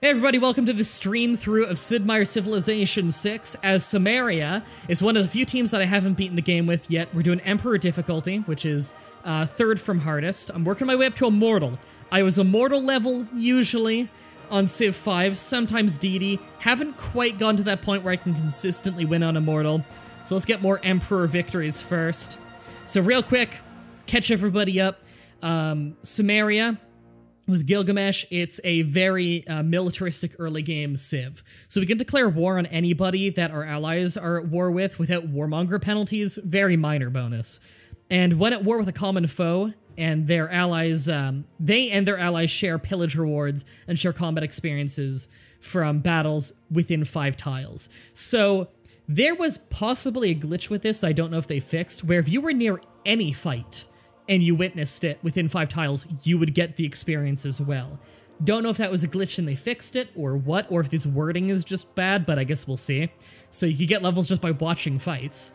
Hey everybody, welcome to the stream through of Sid Meier's Civilization 6, as Sumeria is one of the few teams that I haven't beaten the game with yet. We're doing Emperor difficulty, which is third from hardest. I'm working my way up to Immortal. I was Immortal level, usually, on Civ 5, sometimes DD. Haven't quite gone to that point where I can consistently win on Immortal, so let's get more Emperor victories first. So real quick, catch everybody up. Sumeria. With Gilgamesh, it's a very militaristic early game civ. So we can declare war on anybody that our allies are at war with without warmonger penalties, very minor bonus. And when at war with a common foe and their allies, they and their allies share pillage rewards and share combat experiences from battles within 5 tiles. So there was possibly a glitch with this, I don't know if they fixed, where if you were near any fight, and you witnessed it within 5 tiles, you would get the experience as well. Don't know if that was a glitch and they fixed it, or what, or if this wording is just bad, but I guess we'll see. So you can get levels just by watching fights.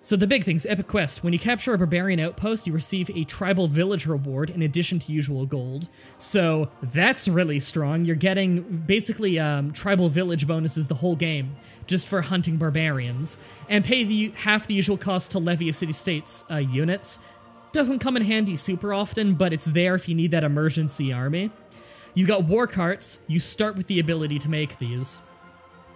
So the big things, Epic Quest. When you capture a barbarian outpost, you receive a tribal village reward in addition to usual gold. So that's really strong. You're getting basically tribal village bonuses the whole game, just for hunting barbarians. And pay half the usual cost to levy a city-state's units. Doesn't come in handy super often, but it's there if you need that emergency army. You got war carts. You start with the ability to make these.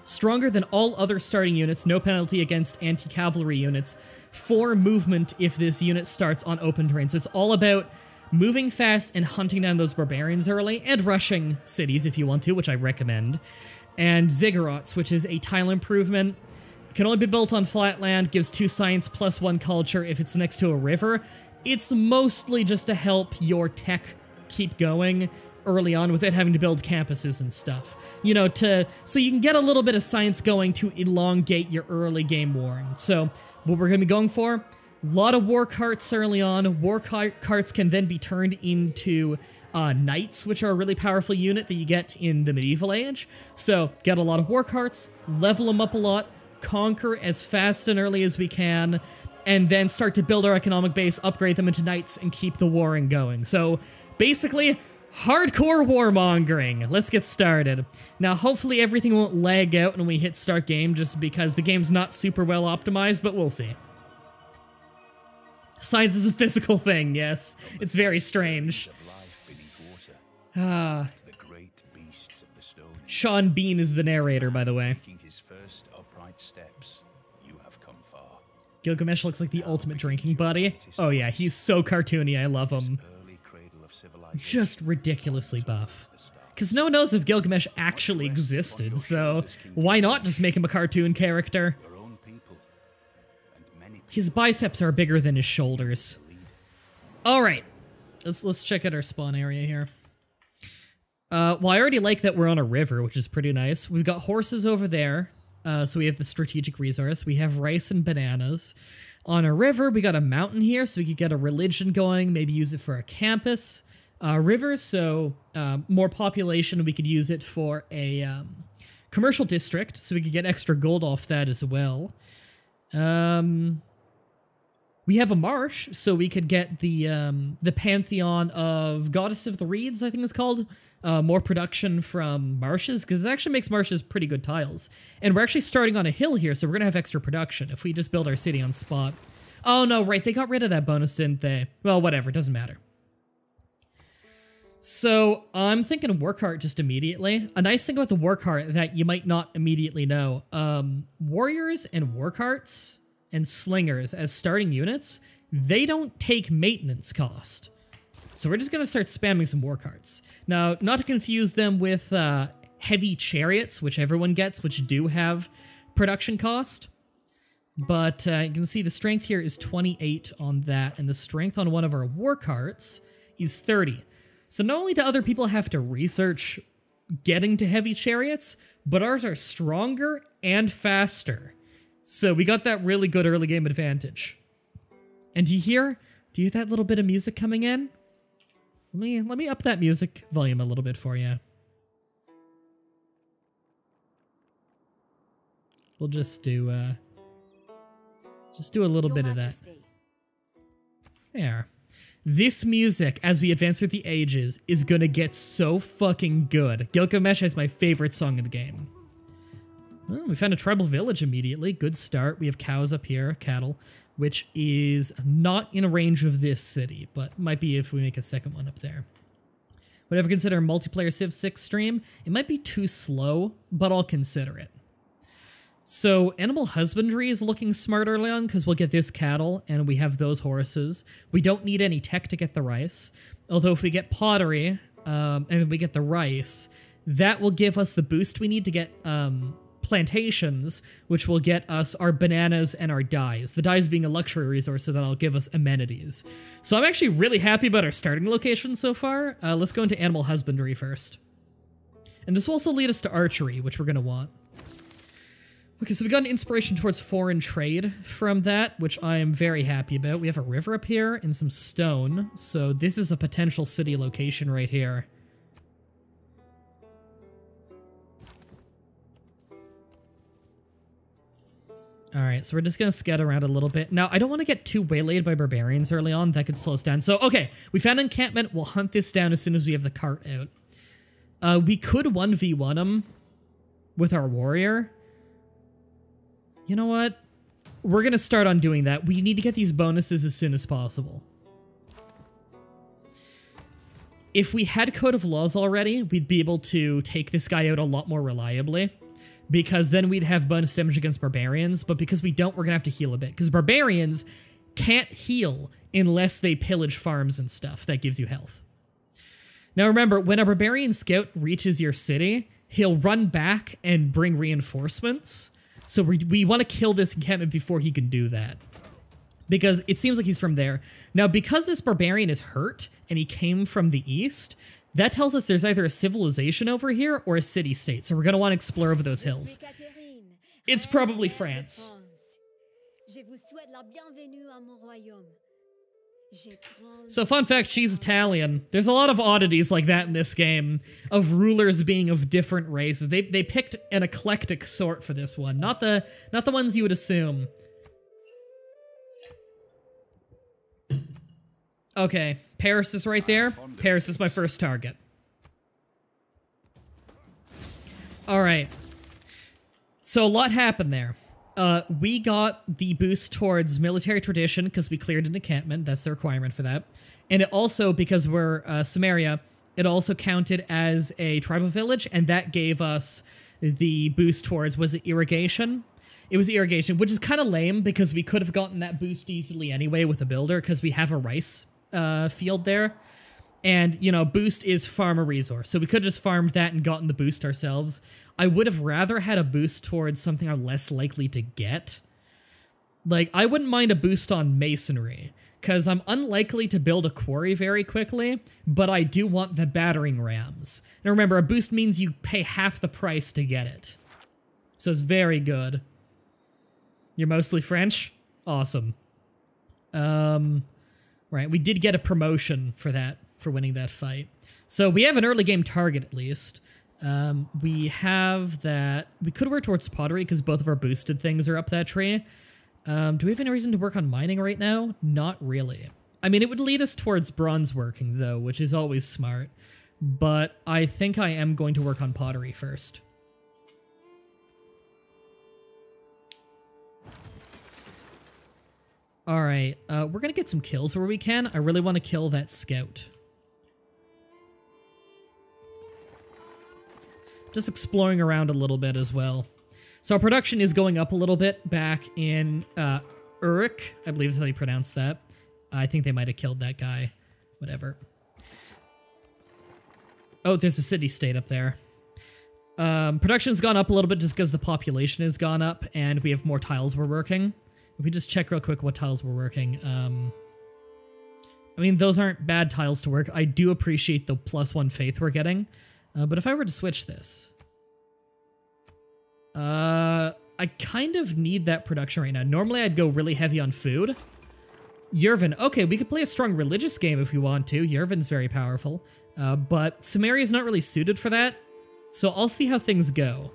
Stronger than all other starting units, no penalty against anti-cavalry units. 4 movement if this unit starts on open terrain. So it's all about moving fast and hunting down those barbarians early, and rushing cities if you want to, which I recommend. And ziggurats, which is a tile improvement. Can only be built on flat land, gives 2 science plus 1 culture if it's next to a river. It's mostly just to help your tech keep going early on without having to build campuses and stuff. You know, so you can get a little bit of science going to elongate your early game warring. So what we're going to be going for, a lot of war carts early on. War carts can then be turned into knights, which are a really powerful unit that you get in the medieval age. So get a lot of war carts, level them up a lot, conquer as fast and early as we can, and then start to build our economic base, upgrade them into knights, and keep the warring going. So, basically, hardcore warmongering. Let's get started. Now, hopefully everything won't lag out when we hit start game, just because the game's not super well optimized, but we'll see. Science is a physical thing, yes. It's very strange. Sean Bean is the narrator, by the way. Gilgamesh looks like the ultimate drinking buddy. Oh yeah, he's so cartoony, I love him. Just ridiculously buff. Because no one knows if Gilgamesh actually existed, so why not just make him a cartoon character? His biceps are bigger than his shoulders. Alright, let's check out our spawn area here. Well, I already like that we're on a river, which is pretty nice. We've got horses over there. So we have the strategic resource. We have rice and bananas. On a river, we got a mountain here, so we could get a religion going, maybe use it for a campus. River, so more population, we could use it for a commercial district, so we could get extra gold off that as well. We have a marsh, so we could get the pantheon of Goddess of the Reeds, I think it's called. More production from marshes, because it actually makes marshes pretty good tiles. And we're actually starting on a hill here, so we're gonna have extra production if we just build our city on spot. Oh no, right, they got rid of that bonus, didn't they? Well, whatever, doesn't matter. So, I'm thinking war cart just immediately. A nice thing about the war cart that you might not immediately know, warriors and war carts and slingers as starting units, they don't take maintenance cost. So we're just going to start spamming some war carts. Now, not to confuse them with heavy chariots, which everyone gets, which do have production cost. But you can see the strength here is 28 on that, and the strength on one of our war carts is 30. So not only do other people have to research getting to heavy chariots, but ours are stronger and faster. So we got that really good early game advantage. And do you hear that little bit of music coming in? Let me up that music volume a little bit for you. We'll just do a little bit of that. There. This music, as we advance through the ages, is gonna get so fucking good. Gilgamesh is my favorite song in the game. Well, we found a tribal village immediately. Good start. We have cows up here, cattle, which is not in range of this city, but might be if we make a second one up there. Would ever consider a multiplayer Civ 6 stream? It might be too slow, but I'll consider it. So animal husbandry is looking smart early on because we'll get this cattle and we have those horses. We don't need any tech to get the rice. Although if we get pottery and we get the rice, that will give us the boost we need to get plantations, which will get us our bananas and our dyes. The dyes being a luxury resource, so that'll give us amenities. So I'm actually really happy about our starting location so far. Let's go into animal husbandry first. And this will also lead us to archery, which we're going to want. Okay, so we got an inspiration towards foreign trade from that, which I am very happy about. We have a river up here and some stone, so this is a potential city location right here. Alright, so we're just gonna scout around a little bit. Now, I don't want to get too waylaid by barbarians early on. That could slow us down. So, okay, we found an encampment. We'll hunt this down as soon as we have the cart out. We could 1v1 them with our warrior. You know what? We're gonna start on doing that. We need to get these bonuses as soon as possible. If we had Code of Laws already, we'd be able to take this guy out a lot more reliably. Because then we'd have bonus damage against barbarians, but because we don't, we're gonna have to heal a bit. Because barbarians can't heal unless they pillage farms and stuff. That gives you health. Now remember, when a barbarian scout reaches your city, he'll run back and bring reinforcements. So we want to kill this encampment before he can do that. Because it seems like he's from there. Now, because this barbarian is hurt, and he came from the east, that tells us there's either a civilization over here or a city-state. So we're going to want to explore over those hills. It's probably France. So fun fact, she's Italian. There's a lot of oddities like that in this game, of rulers being of different races. They picked an eclectic sort for this one, not the ones you would assume. Okay, Paris is right there. Paris is my first target. Alright. So a lot happened there. We got the boost towards military tradition because we cleared an encampment. That's the requirement for that. And it also, because we're Sumeria, it also counted as a tribal village, and that gave us the boost towards, was it irrigation? It was irrigation, which is kind of lame because we could have gotten that boost easily anyway with a builder because we have a rice field there. And, you know, boost is farm a resource. So we could have just farmed that and gotten the boost ourselves. I would have rather had a boost towards something I'm less likely to get. Like, I wouldn't mind a boost on masonry, because I'm unlikely to build a quarry very quickly, but I do want the battering rams. And remember, a boost means you pay half the price to get it. So it's very good. You're mostly French? Awesome. Right, we did get a promotion for that, for winning that fight. So we have an early game target at least. We have that. We could work towards pottery because both of our boosted things are up that tree. Do we have any reason to work on mining right now? Not really. I mean, it would lead us towards bronze working though, which is always smart. But I think I am going to work on pottery first. Alright, we're gonna get some kills where we can. I really want to kill that scout. Just exploring around a little bit as well. So our production is going up a little bit back in Uruk. I believe that's how you pronounce that. I think they might have killed that guy. Whatever. Oh, there's a city-state up there. Production's gone up a little bit just because the population has gone up and we have more tiles we're working. If we just check real quick what tiles we're working. I mean, those aren't bad tiles to work. I do appreciate the +1 faith we're getting. But if I were to switch this... I kind of need that production right now. Normally I'd go really heavy on food. Yervin. Okay, we could play a strong religious game if we want to. Yervin's very powerful. But Sumeria is not really suited for that. So I'll see how things go.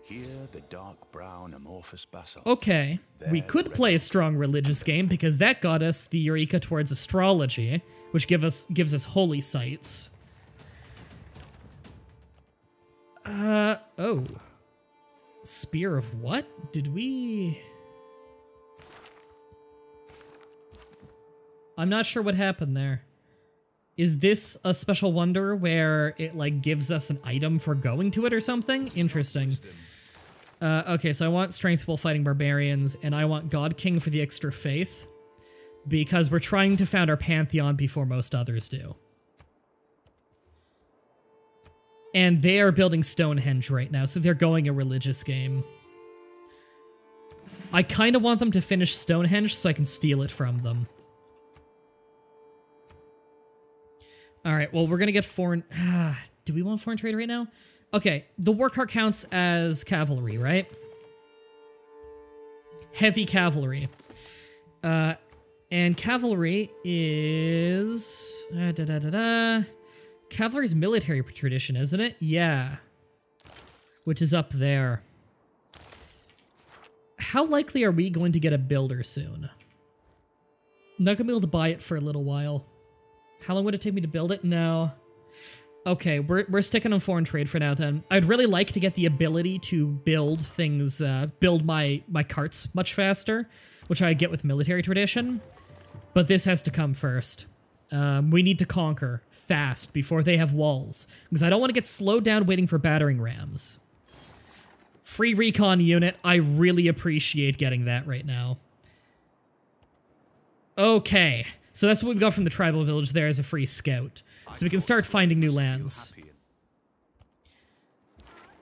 Here, the dark brown amorphous basalt. Okay, we could play a strong religious game because that got us the Eureka towards astrology, which gives us holy sites. Oh. Spear of what? Did we... I'm not sure what happened there. Is this a special wonder where it, like, gives us an item for going to it or something? Interesting. Okay, so I want Strength while fighting barbarians, and I want God King for the extra faith, because we're trying to found our pantheon before most others do. And they are building Stonehenge right now, so they're going a religious game. I kind of want them to finish Stonehenge so I can steal it from them. Alright, well, we're gonna get foreign... do we want foreign trade right now? Okay, the war cart counts as cavalry, right? Heavy cavalry. And cavalry is... Cavalry's military tradition, isn't it? Yeah. Which is up there. How likely are we going to get a builder soon? I'm not gonna be able to buy it for a little while. How long would it take me to build it? No. Okay, we're sticking on foreign trade for now then. I'd really like to get the ability to build things, build my carts much faster, which I get with military tradition, but this has to come first. We need to conquer fast before they have walls, because I don't want to get slowed down waiting for battering rams. Free recon unit, I really appreciate getting that right now. Okay, so that's what we've got from the tribal village there as a free scout. So we can start finding new lands.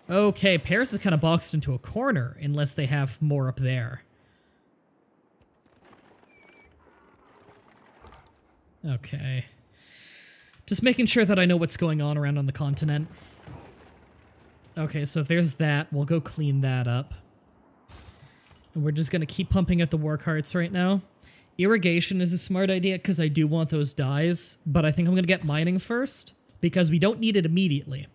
Okay, Paris is kind of boxed into a corner, unless they have more up there. Okay. Just making sure that I know what's going on around on the continent. Okay, so there's that. We'll go clean that up. And we're just gonna keep pumping at the war carts right now. Irrigation is a smart idea because I do want those dyes, but I think I'm gonna get mining first because we don't need it immediately.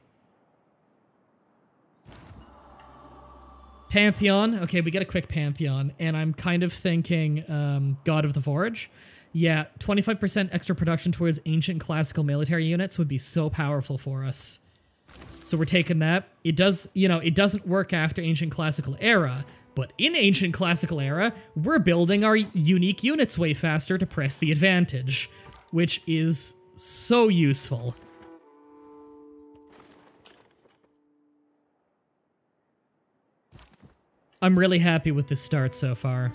Pantheon. Okay, we get a quick Pantheon, and I'm kind of thinking God of the Forge. Yeah, 25% extra production towards ancient classical military units would be so powerful for us. So we're taking that. It does, you know, it doesn't work after ancient classical era, but in ancient classical era, we're building our unique units way faster to press the advantage, which is so useful. I'm really happy with this start so far.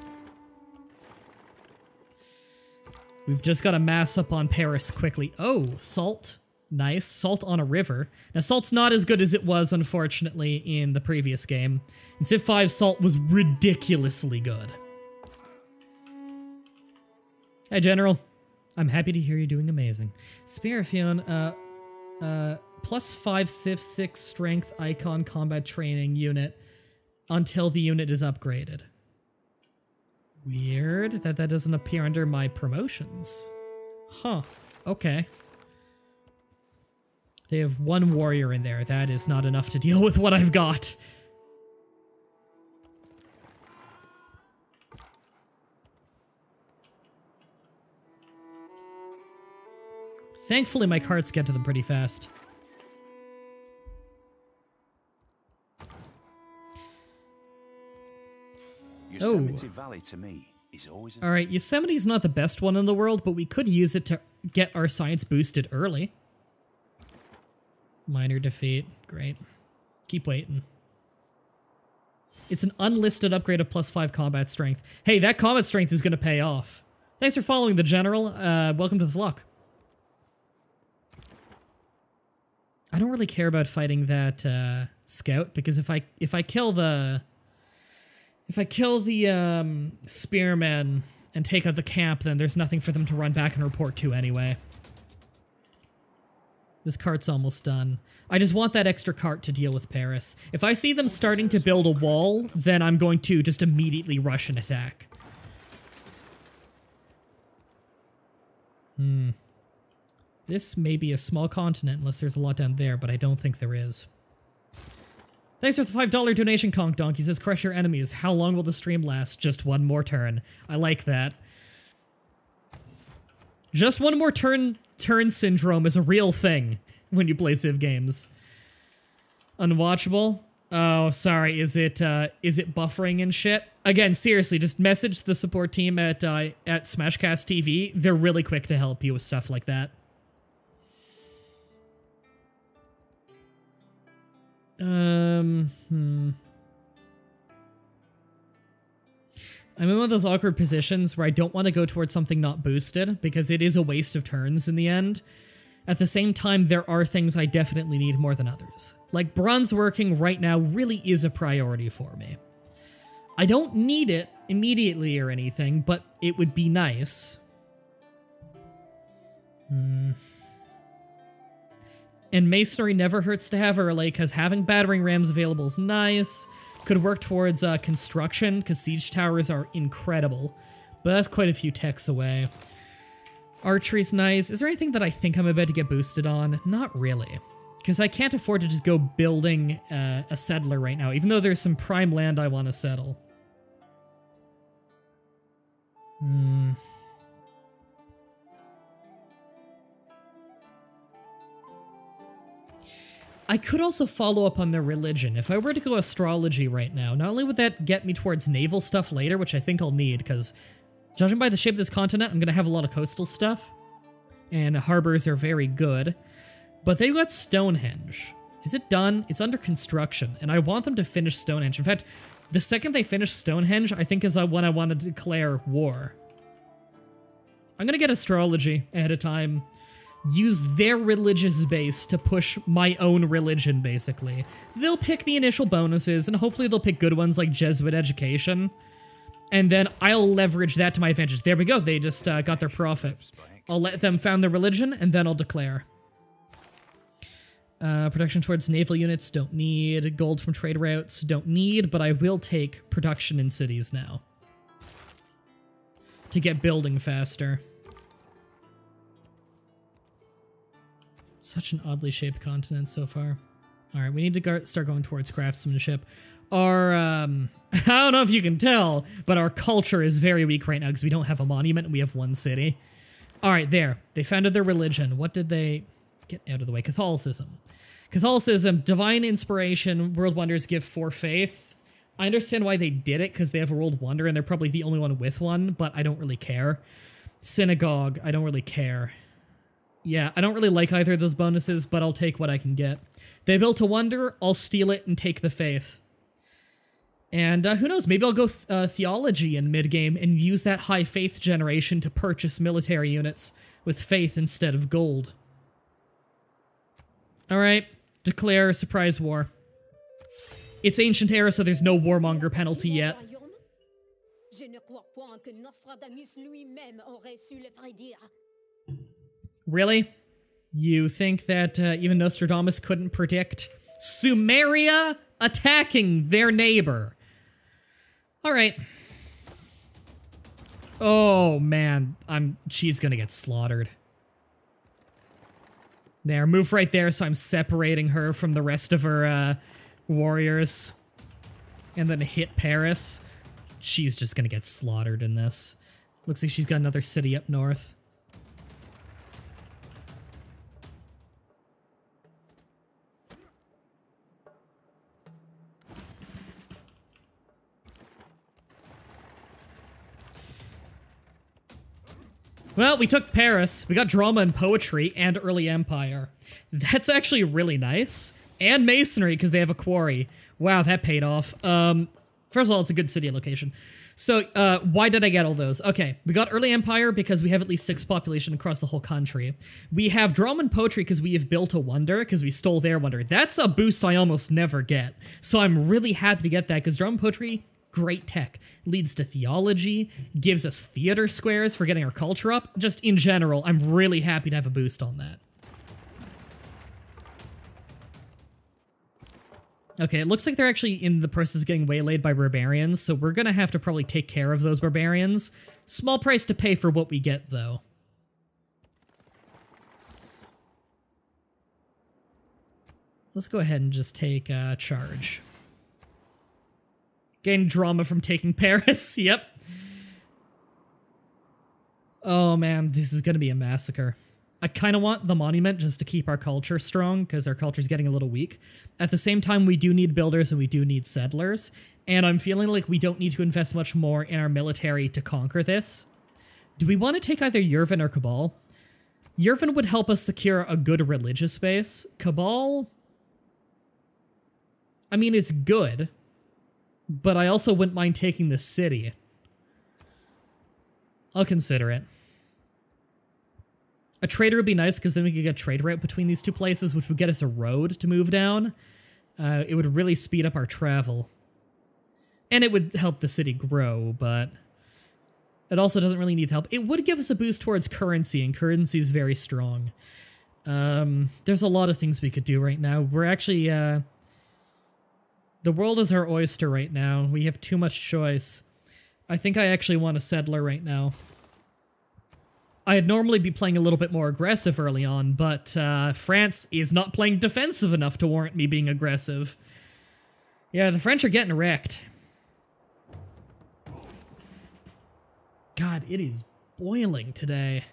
We've just got to mass up on Paris quickly. Oh, salt. Nice. Salt on a river. Now, salt's not as good as it was, unfortunately, in the previous game. In Civ 5, salt was ridiculously good. Hi, General. I'm happy to hear you're doing amazing. Spirifion, plus 5 Civ 6 strength icon combat training unit until the unit is upgraded. Weird that that doesn't appear under my promotions. Huh. Okay. They have one warrior in there. That is not enough to deal with what I've got. Thankfully, my carts get to them pretty fast. Yosemite Valley to me is always All right, Yosemite's not the best one in the world, but we could use it to get our science boosted early. Minor defeat. Great. Keep waiting. It's an unlisted upgrade of plus 5 combat strength. Hey, that combat strength is going to pay off. Thanks for following the General. Welcome to the flock. I don't really care about fighting that scout, because if I kill the spearmen and take out the camp, then there's nothing for them to run back and report to anyway. This cart's almost done. I just want that extra cart to deal with Paris. If I see them starting to build a wall, then I'm going to just immediately rush and attack. This may be a small continent unless there's a lot down there, but I don't think there is. Thanks for the $5 donation, Conk Donk. He says, crush your enemies. How long will the stream last? Just one more turn. I like that. Just one more turn syndrome is a real thing when you play Civ games. Unwatchable? Oh, sorry. Is it buffering and shit? Again, seriously, just message the support team at Smashcast TV. They're really quick to help you with stuff like that. I'm in one of those awkward positions where I don't want to go towards something not boosted, because it is a waste of turns in the end. At the same time, there are things I definitely need more than others. Like, bronze working right now really is a priority for me. I don't need it immediately or anything, but it would be nice. And masonry never hurts to have early, because having battering rams available is nice. Could work towards construction, because siege towers are incredible. But that's quite a few techs away. Archery's nice. Is there anything that I think I'm about to get boosted on? Not really. Because I can't afford to just go building a settler right now, even though there's some prime land I want to settle. I could also follow up on their religion. If I were to go astrology right now, not only would that get me towards naval stuff later, which I think I'll need, because judging by the shape of this continent, I'm going to have a lot of coastal stuff, and harbors are very good, but they've got Stonehenge. Is it done? It's under construction, and I want them to finish Stonehenge. In fact, the second they finish Stonehenge, I think is when I want to declare war. I'm going to get astrology ahead of time. Use their religious base to push my own religion, basically. They'll pick the initial bonuses, and hopefully they'll pick good ones like Jesuit education. And then I'll leverage that to my advantage. There we go, they just got their profit. I'll let them found their religion, and then I'll declare. Production towards naval units, don't need. Gold from trade routes, don't need, but I will take production in cities now. To get building faster. Such an oddly shaped continent so far. Alright, we need to start going towards craftsmanship. Our, I don't know if you can tell, but our culture is very weak right now because we don't have a monument and we have one city. Alright, there. They founded their religion. What did they... Get out of the way. Catholicism. Catholicism, divine inspiration, world wonders give for faith. I understand why they did it, because they have a world wonder and they're probably the only one with one, but I don't really care. Synagogue, I don't really care. Yeah, I don't really like either of those bonuses, but I'll take what I can get. They built a wonder, I'll steal it and take the faith. And who knows, maybe I'll go theology in mid-game and use that high faith generation to purchase military units with faith instead of gold. Alright, declare surprise war. It's ancient era, so there's no warmonger penalty yet. Really? You think that even Nostradamus couldn't predict Sumeria attacking their neighbor? Alright. Oh man, she's gonna get slaughtered. There, move right there so I'm separating her from the rest of her warriors. And then hit Paris. She's just gonna get slaughtered in this. Looks like she's got another city up north. Well, we took Paris, we got drama and poetry, and early empire. That's actually really nice. And masonry, because they have a quarry. Wow, that paid off. First of all, it's a good city location. So, why did I get all those? Okay, we got early empire because we have at least 6 population across the whole country. We have drama and poetry because we have built a wonder, because we stole their wonder. That's a boost I almost never get. So I'm really happy to get that, because drama and poetry, great tech. Leads to theology, gives us theater squares for getting our culture up. Just in general, I'm really happy to have a boost on that. Okay, it looks like they're actually in the process of getting waylaid by barbarians, so we're gonna have to probably take care of those barbarians. Small price to pay for what we get, though. Let's go ahead and just take charge. Gain drama from taking Paris. Yep. Oh man, this is gonna be a massacre. I kind of want the monument just to keep our culture strong, because our culture's getting a little weak. At the same time, we do need builders and we do need settlers, and I'm feeling like we don't need to invest much more in our military to conquer this. Do we want to take either Yervin or Cabal? Yervin would help us secure a good religious base. Cabal, I mean, it's good, but I also wouldn't mind taking the city. I'll consider it. A trader would be nice, because then we could get a trade route between these two places, which would get us a road to move down. It would really speed up our travel. And it would help the city grow, but it also doesn't really need help. It would give us a boost towards currency, and currency is very strong. There's a lot of things we could do right now. We're actually, the world is our oyster right now. We have too much choice. I think I actually want a settler right now. I'd normally be playing a little bit more aggressive early on, but France is not playing defensive enough to warrant me being aggressive. Yeah, the French are getting wrecked. God, it is boiling today.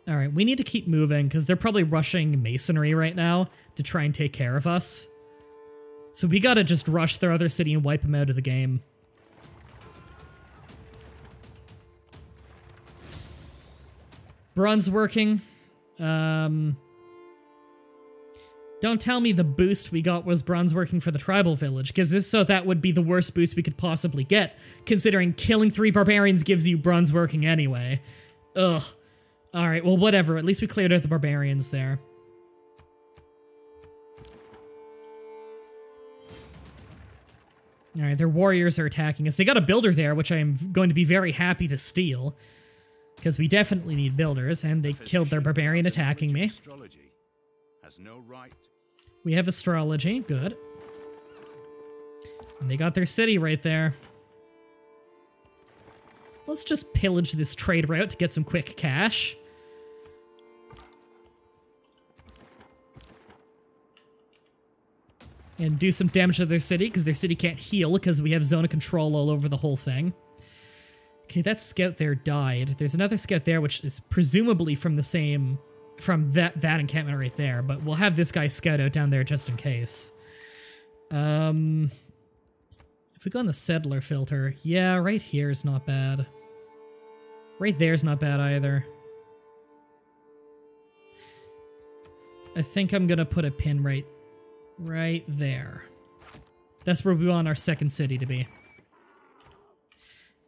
Alright, we need to keep moving, because they're probably rushing masonry right now to try and take care of us. So we gotta just rush their other city and wipe them out of the game. Bronze working. Don't tell me the boost we got was bronze working for the tribal village, because that would be the worst boost we could possibly get, considering killing 3 barbarians gives you bronze working anyway. Ugh. Alright, well whatever, at least we cleared out the barbarians there. Alright, their warriors are attacking us. They got a builder there, which I am going to be very happy to steal, because we definitely need builders, and they killed their barbarian attacking me. We have astrology, good. And they got their city right there. Let's just pillage this trade route to get some quick cash. And do some damage to their city, because their city can't heal, because we have zone of control all over the whole thing. Okay, that scout there died. There's another scout there, which is presumably from the same... from that encampment right there, but we'll have this guy scout out down there just in case. If we go on the settler filter, yeah, right here is not bad. Right there's not bad either. I think I'm gonna put a pin right there. That's where we want our second city to be.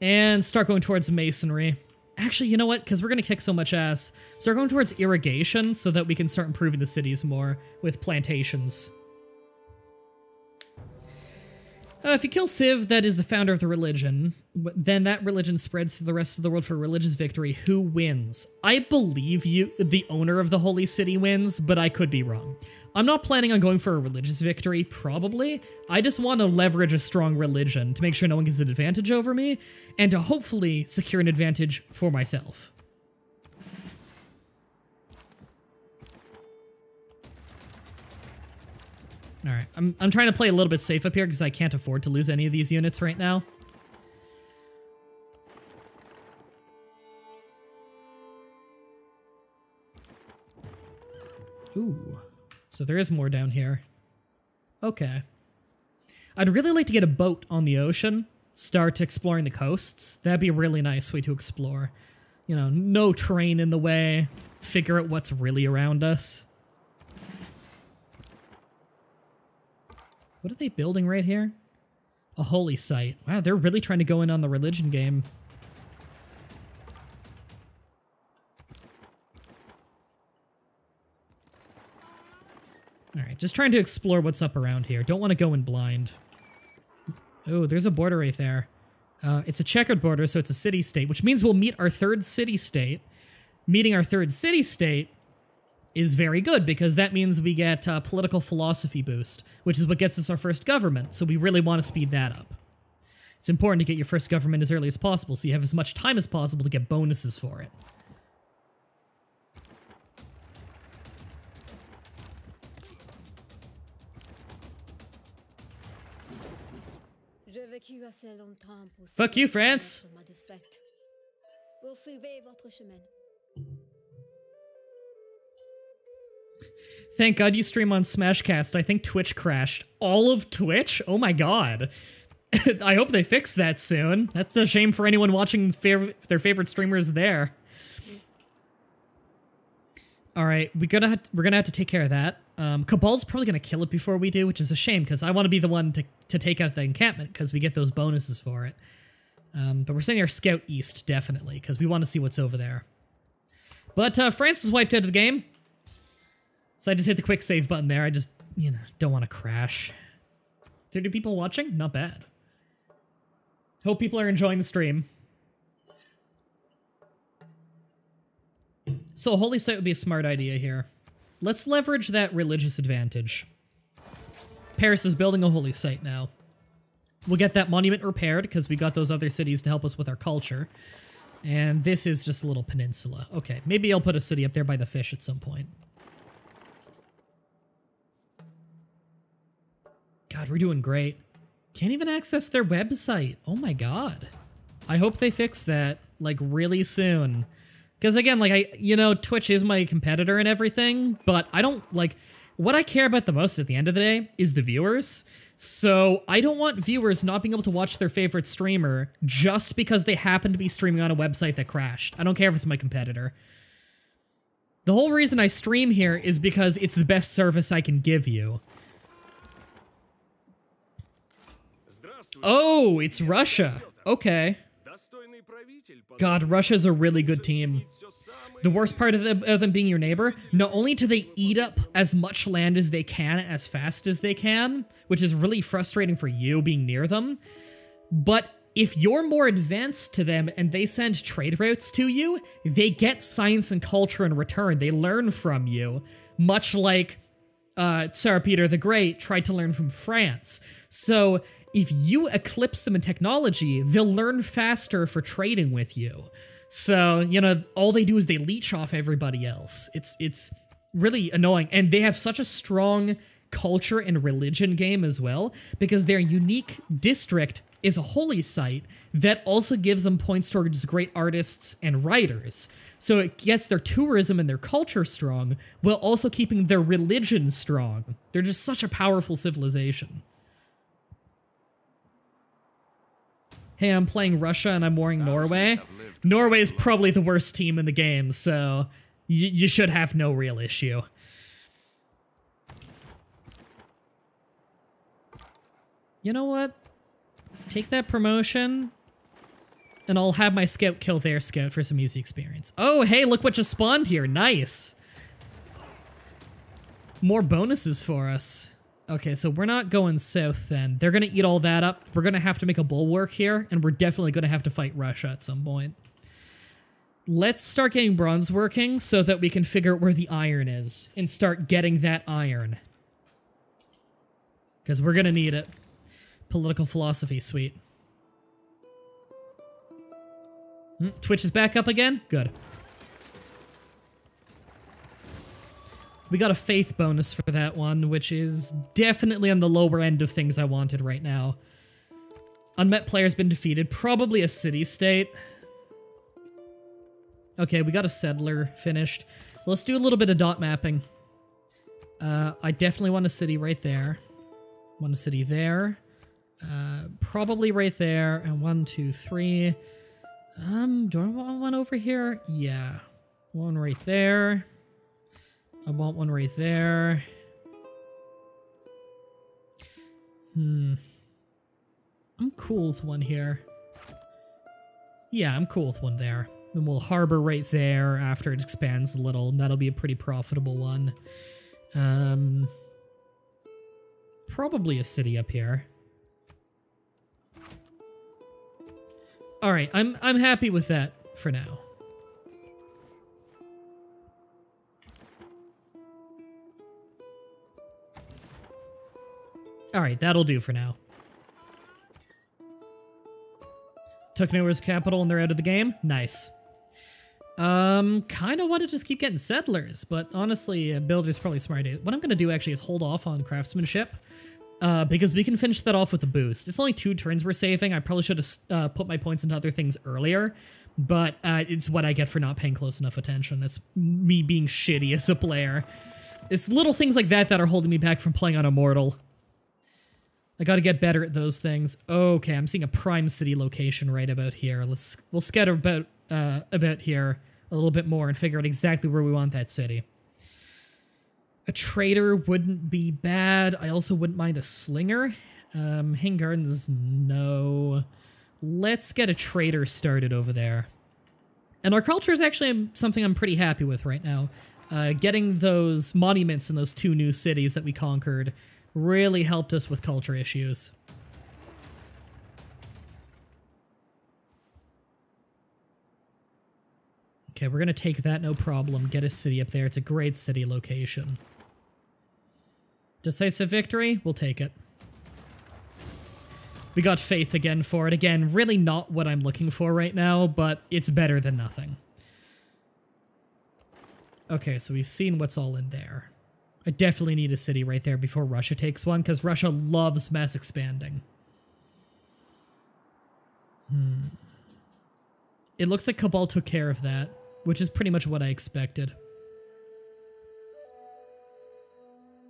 And start going towards masonry. Actually, you know what? Because we're going to kick so much ass. Start going towards irrigation so that we can start improving the cities more with plantations. If you kill Civ, that is the founder of the religion, then that religion spreads to the rest of the world for religious victory. Who wins? I believe the owner of the holy city wins, but I could be wrong. I'm not planning on going for a religious victory, probably. I just want to leverage a strong religion to make sure no one gets an advantage over me, and to hopefully secure an advantage for myself. Alright, I'm trying to play a little bit safe up here because I can't afford to lose any of these units right now. Ooh, so there is more down here. Okay. I'd really like to get a boat on the ocean, start exploring the coasts. That'd be a really nice way to explore. You know, no terrain in the way, figure out what's really around us. What are they building right here? A holy site. Wow, they're really trying to go in on the religion game. Alright, just trying to explore what's up around here. Don't want to go in blind. Oh, there's a border right there. It's a checkered border, so it's a city-state, which means we'll meet our third city-state. Meeting our third city-state is very good, because that means we get a political philosophy boost, which is what gets us our first government, so we really want to speed that up. It's important to get your first government as early as possible, so you have as much time as possible to get bonuses for it. Fuck you, France. Thank God you stream on Smashcast. I think Twitch crashed. All of Twitch? Oh my god. I hope they fix that soon. That's a shame for anyone watching their favorite streamers there. Alright, we're gonna have to take care of that. Cabal's probably gonna kill it before we do, which is a shame, because I want to be the one to take out the encampment, because we get those bonuses for it. But we're sending our scout east, definitely, because we want to see what's over there. But France is wiped out of the game. So I just hit the quick save button there. I just, you know, don't want to crash. 30 people watching? Not bad. Hope people are enjoying the stream. So a holy site would be a smart idea here. Let's leverage that religious advantage. Paris is building a holy site now. We'll get that monument repaired because we got those other cities to help us with our culture. And this is just a little peninsula. Okay, maybe I'll put a city up there by the fish at some point. God, we're doing great. Can't even access their website. Oh my god. I hope they fix that, like, really soon. Because again, like, you know, Twitch is my competitor and everything, but I don't, like, what I care about the most at the end of the day is the viewers. So I don't want viewers not being able to watch their favorite streamer just because they happen to be streaming on a website that crashed. I don't care if it's my competitor. The whole reason I stream here is because it's the best service I can give you. Oh, it's Russia. Okay. God, Russia's a really good team. The worst part of them being your neighbor, not only do they eat up as much land as they can as fast as they can, which is really frustrating for you being near them, but if you're more advanced to them and they send trade routes to you, they get science and culture in return. They learn from you, much like Tsar Peter the Great tried to learn from France. So if you eclipse them in technology, they'll learn faster for trading with you. So, you know, all they do is they leech off everybody else. It's really annoying. And they have such a strong culture and religion game as well, because their unique district is a holy site that also gives them points towards great artists and writers. So it gets their tourism and their culture strong, while also keeping their religion strong. They're just such a powerful civilization. Hey, I'm playing Russia and I'm warring Norway. Norway's probably the worst team in the game, so you should have no real issue. You know what? Take that promotion, and I'll have my scout kill their scout for some easy experience. Oh, hey, look what just spawned here. Nice. More bonuses for us. Okay, so we're not going south then. They're gonna eat all that up. We're gonna have to make a bulwark here, and we're definitely gonna have to fight Russia at some point. Let's start getting bronze working so that we can figure out where the iron is and start getting that iron. Because we're gonna need it. Political philosophy, sweet. Twitch is back up again? Good. We got a faith bonus for that one, which is definitely on the lower end of things I wanted right now. Unmet player's been defeated. Probably a city-state. Okay, we got a settler finished. Let's do a little bit of dot mapping. I definitely want a city right there. Want a city there. Probably right there. And 1, 2, 3. Do I want one over here? Yeah. One right there. I want one right there. I'm cool with one here. Yeah, I'm cool with one there. Then we'll harbor right there after it expands a little, and that'll be a pretty profitable one. Probably a city up here. Alright, I'm happy with that for now. Alright, that'll do for now. Took Nowhere's capital and they're out of the game? Nice. Kinda want to just keep getting settlers, but honestly, a builder's probably smart. What I'm gonna do actually is hold off on craftsmanship. because we can finish that off with a boost. It's only 2 turns we're saving. I probably should have put my points into other things earlier, but it's what I get for not paying close enough attention. It's me being shitty as a player. It's little things like that that are holding me back from playing on Immortal. I gotta get better at those things. Okay, I'm seeing a prime city location right about here. We'll scatter about here a little bit more and figure out exactly where we want that city. A trader wouldn't be bad. I also wouldn't mind a slinger. Hang Gardens, no. Let's get a trader started over there. And our culture is actually something I'm pretty happy with right now. Getting those monuments in those 2 new cities that we conquered really helped us with culture issues. Okay, we're gonna take that, no problem. Get a city up there. It's a great city location. Decisive victory? We'll take it. We got faith again for it. Again, really not what I'm looking for right now, but it's better than nothing. Okay, so we've seen what's all in there. I definitely need a city right there before Russia takes one, because Russia loves mass expanding. It looks like Cabal took care of that, which is pretty much what I expected.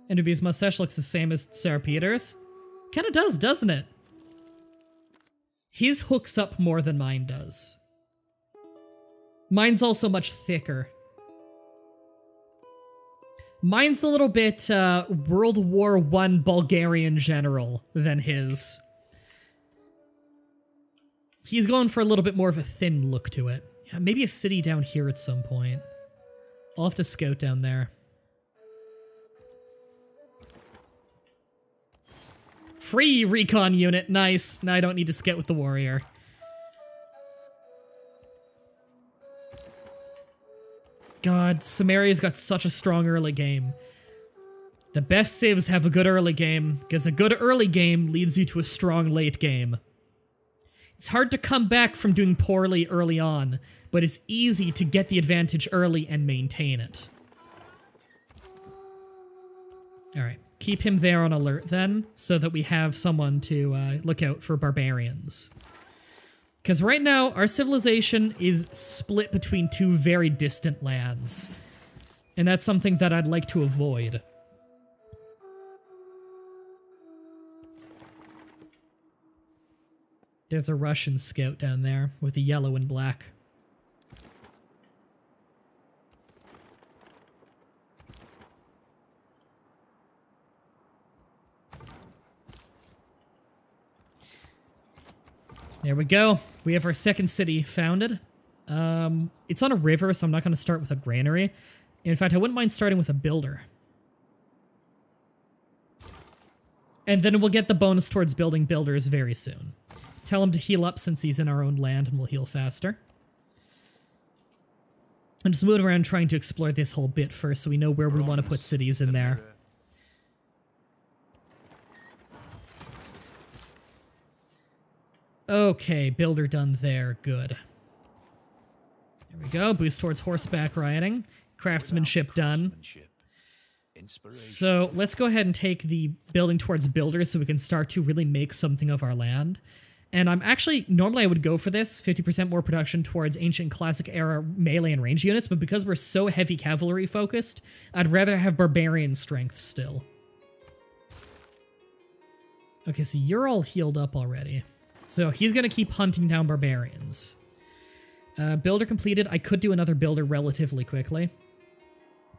And Duby's mustache looks the same as Sarah Peters. Kinda does, doesn't it? His hooks up more than mine does. Mine's also much thicker. Mine's a little bit World War I Bulgarian general than his. He's going for a little bit more of a thin look to it. Yeah, maybe a city down here at some point. I'll have to scout down there. Free recon unit, nice. Now I don't need to scout with the warrior. God, Sumeria's got such a strong early game. The best civs have a good early game, because a good early game leads you to a strong late game. It's hard to come back from doing poorly early on, but it's easy to get the advantage early and maintain it. Alright, keep him there on alert then, so that we have someone to look out for barbarians. Because right now, our civilization is split between 2 very distant lands. And that's something that I'd like to avoid. There's a Russian scout down there with the yellow and black. There we go. We have our second city founded. It's on a river, so I'm not going to start with a granary. In fact, I wouldn't mind starting with a builder. And then we'll get the bonus towards building builders very soon. Tell him to heal up since he's in our own land and we'll heal faster. And just move around trying to explore this whole bit first so we know where we want to put cities in there. Okay, builder done there. Good. There we go. Boost towards horseback riding. Craftsmanship done. So let's go ahead and take the building towards builders so we can start to really make something of our land. And I'm actually, normally I would go for this, 50% more production towards ancient classic era melee and range units, but because we're so heavy cavalry focused, I'd rather have barbarian strength still. Okay, so you're all healed up already. So he's gonna keep hunting down barbarians. Builder completed. I could do another builder relatively quickly,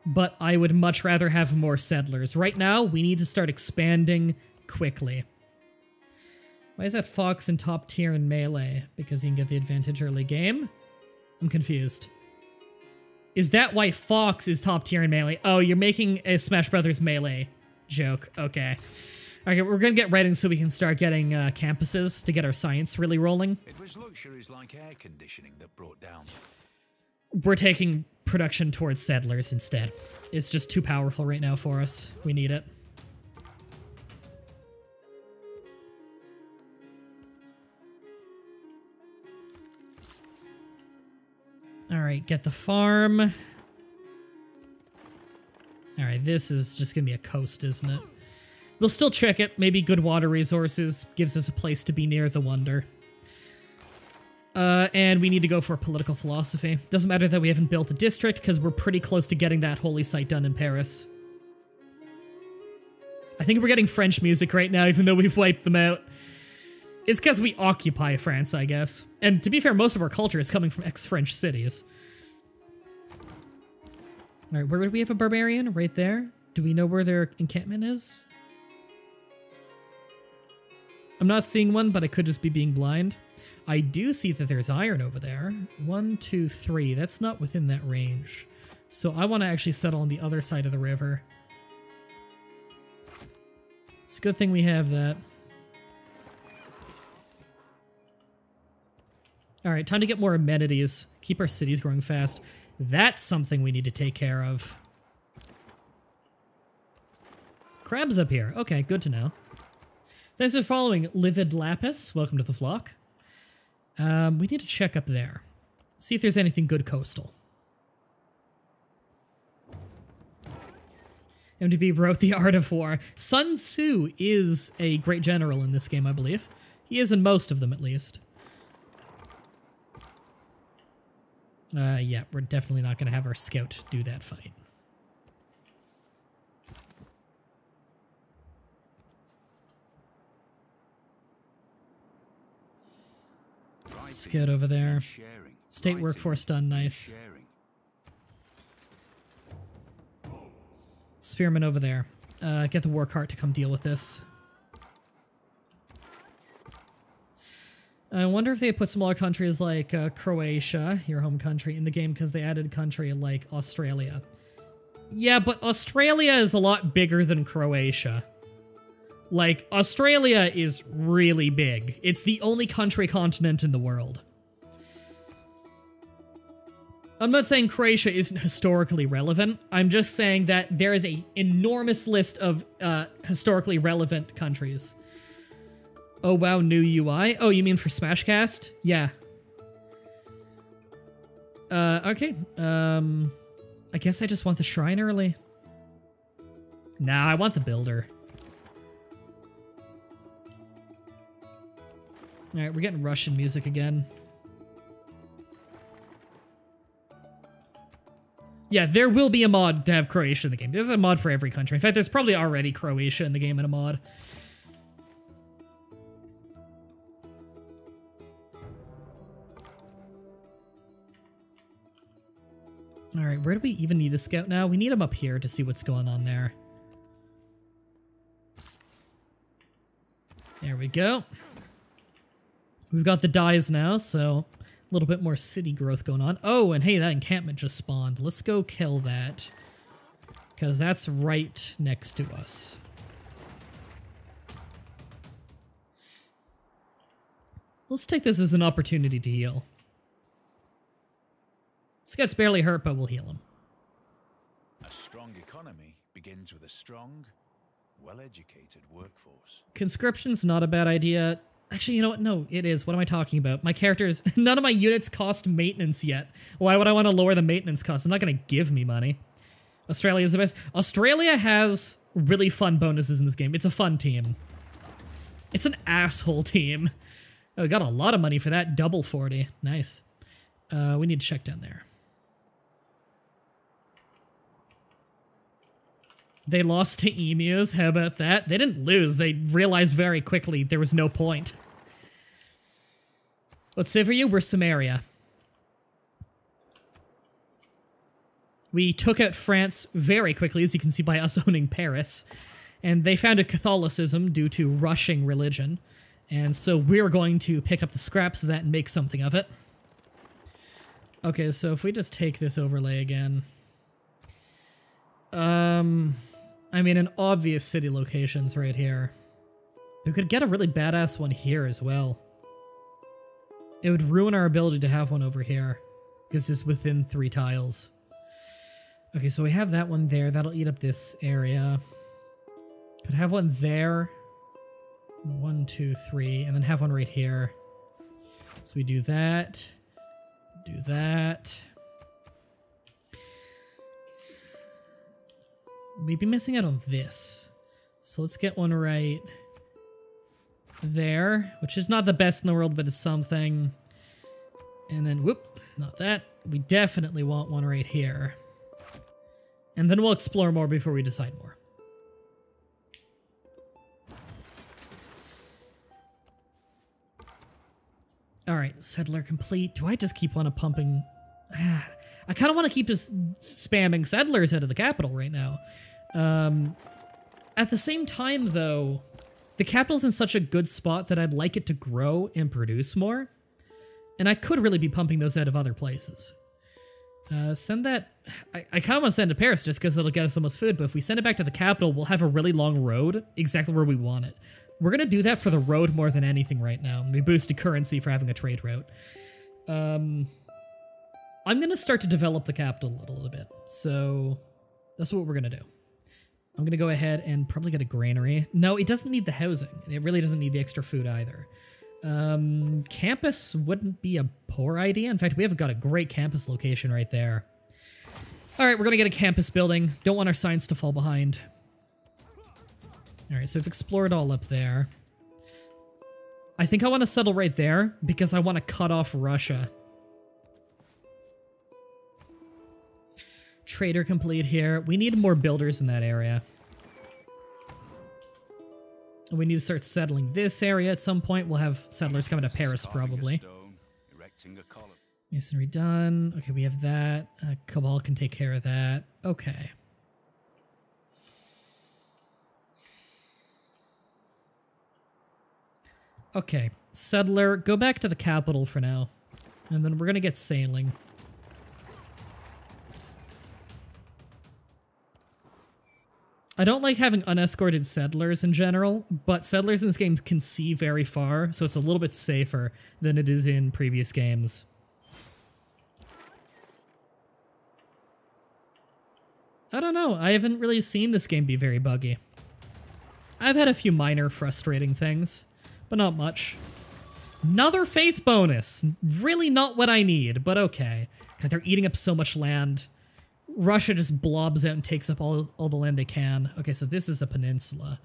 but I would much rather have more settlers. Right now, we need to start expanding quickly. Why is that Fox in top tier in melee? Because he can get the advantage early game? I'm confused. Is that why Fox is top tier in melee? Oh, you're making a Smash Brothers melee joke. Okay. Okay, we're gonna get writing so we can start getting campuses to get our science really rolling. It was luxuries like air conditioning that brought down. We're taking production towards settlers instead. It's just too powerful right now for us. We need it. Alright, get the farm. Alright, this is just gonna be a coast, isn't it? We'll still check it. Maybe good water resources gives us a place to be near the wonder. And we need to go for political philosophy. Doesn't matter that we haven't built a district, because we're pretty close to getting that holy site done in Paris. I think we're getting French music right now, even though we've wiped them out. It's because we occupy France, I guess. And to be fair, most of our culture is coming from ex-French cities. Alright, where would we have a barbarian? Right there? Do we know where their encampment is? I'm not seeing one, but I could just be being blind. I do see that there's iron over there. 1, 2, 3. That's not within that range. So I want to actually settle on the other side of the river. It's a good thing we have that. Alright, time to get more amenities. Keep our cities growing fast. That's something we need to take care of. Crabs up here. Okay, good to know. Thanks for following, Livid Lapis. Welcome to the flock. We need to check up there. See if there's anything good coastal. MDB wrote The Art of War. Sun Tzu is a great general in this game, I believe. He is in most of them, at least. Yeah, we're definitely not going to have our scout do that fight. Scout over there. State workforce done, nice. Spearman over there. Get the war cart to come deal with this. I wonder if they put smaller countries like Croatia, your home country, in the game because they added a country like Australia. Yeah, but Australia is a lot bigger than Croatia. Like, Australia is really big. It's the only country continent in the world. I'm not saying Croatia isn't historically relevant. I'm just saying that there is an enormous list of historically relevant countries. Oh wow, new UI? Oh, you mean for Smashcast? Yeah. Okay. I guess I just want the shrine early. Nah, I want the builder. Alright, we're getting Russian music again. Yeah, there will be a mod to have Croatia in the game. There's a mod for every country. In fact, there's probably already Croatia in the game in a mod. Alright, where do we even need a scout now? We need him up here to see what's going on there. There we go. We've got the dyes now, so a little bit more city growth going on. Oh, and hey, that encampment just spawned. Let's go kill that, because that's right next to us. Let's take this as an opportunity to heal. This guy's barely hurt, but we'll heal him. A strong economy begins with a strong, well-educated workforce. Conscription's not a bad idea. Actually, you know what? No, it is. What am I talking about? My characters, none of my units cost maintenance yet. Why would I want to lower the maintenance cost? It's not going to give me money. Australia's the best. Australia has really fun bonuses in this game. It's a fun team. It's an asshole team. Oh, got a lot of money for that. Double 40. Nice. We need to check down there. They lost to emus. How about that? They didn't lose. They realized very quickly there was no point. Let's say for you, we're Samaria. We took out France very quickly, as you can see by us owning Paris. And they founded Catholicism due to rushing religion. And so we're going to pick up the scraps of that and make something of it. Okay, so if we just take this overlay again. I mean, an obvious city location's right here. We could get a really badass one here as well. It would ruin our ability to have one over here, because it's within 3 tiles. Okay, so we have that one there. That'll eat up this area. Could have one there. 1, 2, 3, and then have one right here. So we do that. Do that. We'd be missing out on this. So let's get one right there, which is not the best in the world, but it's something. And then, whoop, not that. We definitely want one right here. And then we'll explore more before we decide more. All right, settler complete. Do I just keep on pumping? I kind of want to keep just spamming settlers out of the capital right now. At the same time, though, the capital's in such a good spot that I'd like it to grow and produce more. And I could really be pumping those out of other places. Send that... I kind of want to send it to Paris just because it'll get us the most food, but if we send it back to the capital, we'll have a really long road exactly where we want it. We're going to do that for the road more than anything right now. We boosted currency for having a trade route. I'm going to start to develop the capital a little bit. So that's what we're going to do. I'm going to go ahead and probably get a granary. No, it doesn't need the housing. It really doesn't need the extra food either. Campus wouldn't be a poor idea. In fact, we have got a great campus location right there. All right, we're going to get a campus building. Don't want our science to fall behind. All right, so we've explored all up there. I think I want to settle right there because I want to cut off Russia. Trader complete here. We need more builders in that area. We need to start settling this area at some point. We'll have settlers coming to Paris, probably. Masonry done. Okay, we have that. Cabal can take care of that. Okay. Okay, settler, go back to the capital for now. And then we're gonna get sailing. I don't like having unescorted settlers in general, but settlers in this game can see very far, so it's a little bit safer than it is in previous games. I don't know, I haven't really seen this game be very buggy. I've had a few minor frustrating things, but not much. Another faith bonus! Really not what I need, but okay. God, they're eating up so much land. Russia just blobs out and takes up all the land they can. Okay, so this is a peninsula.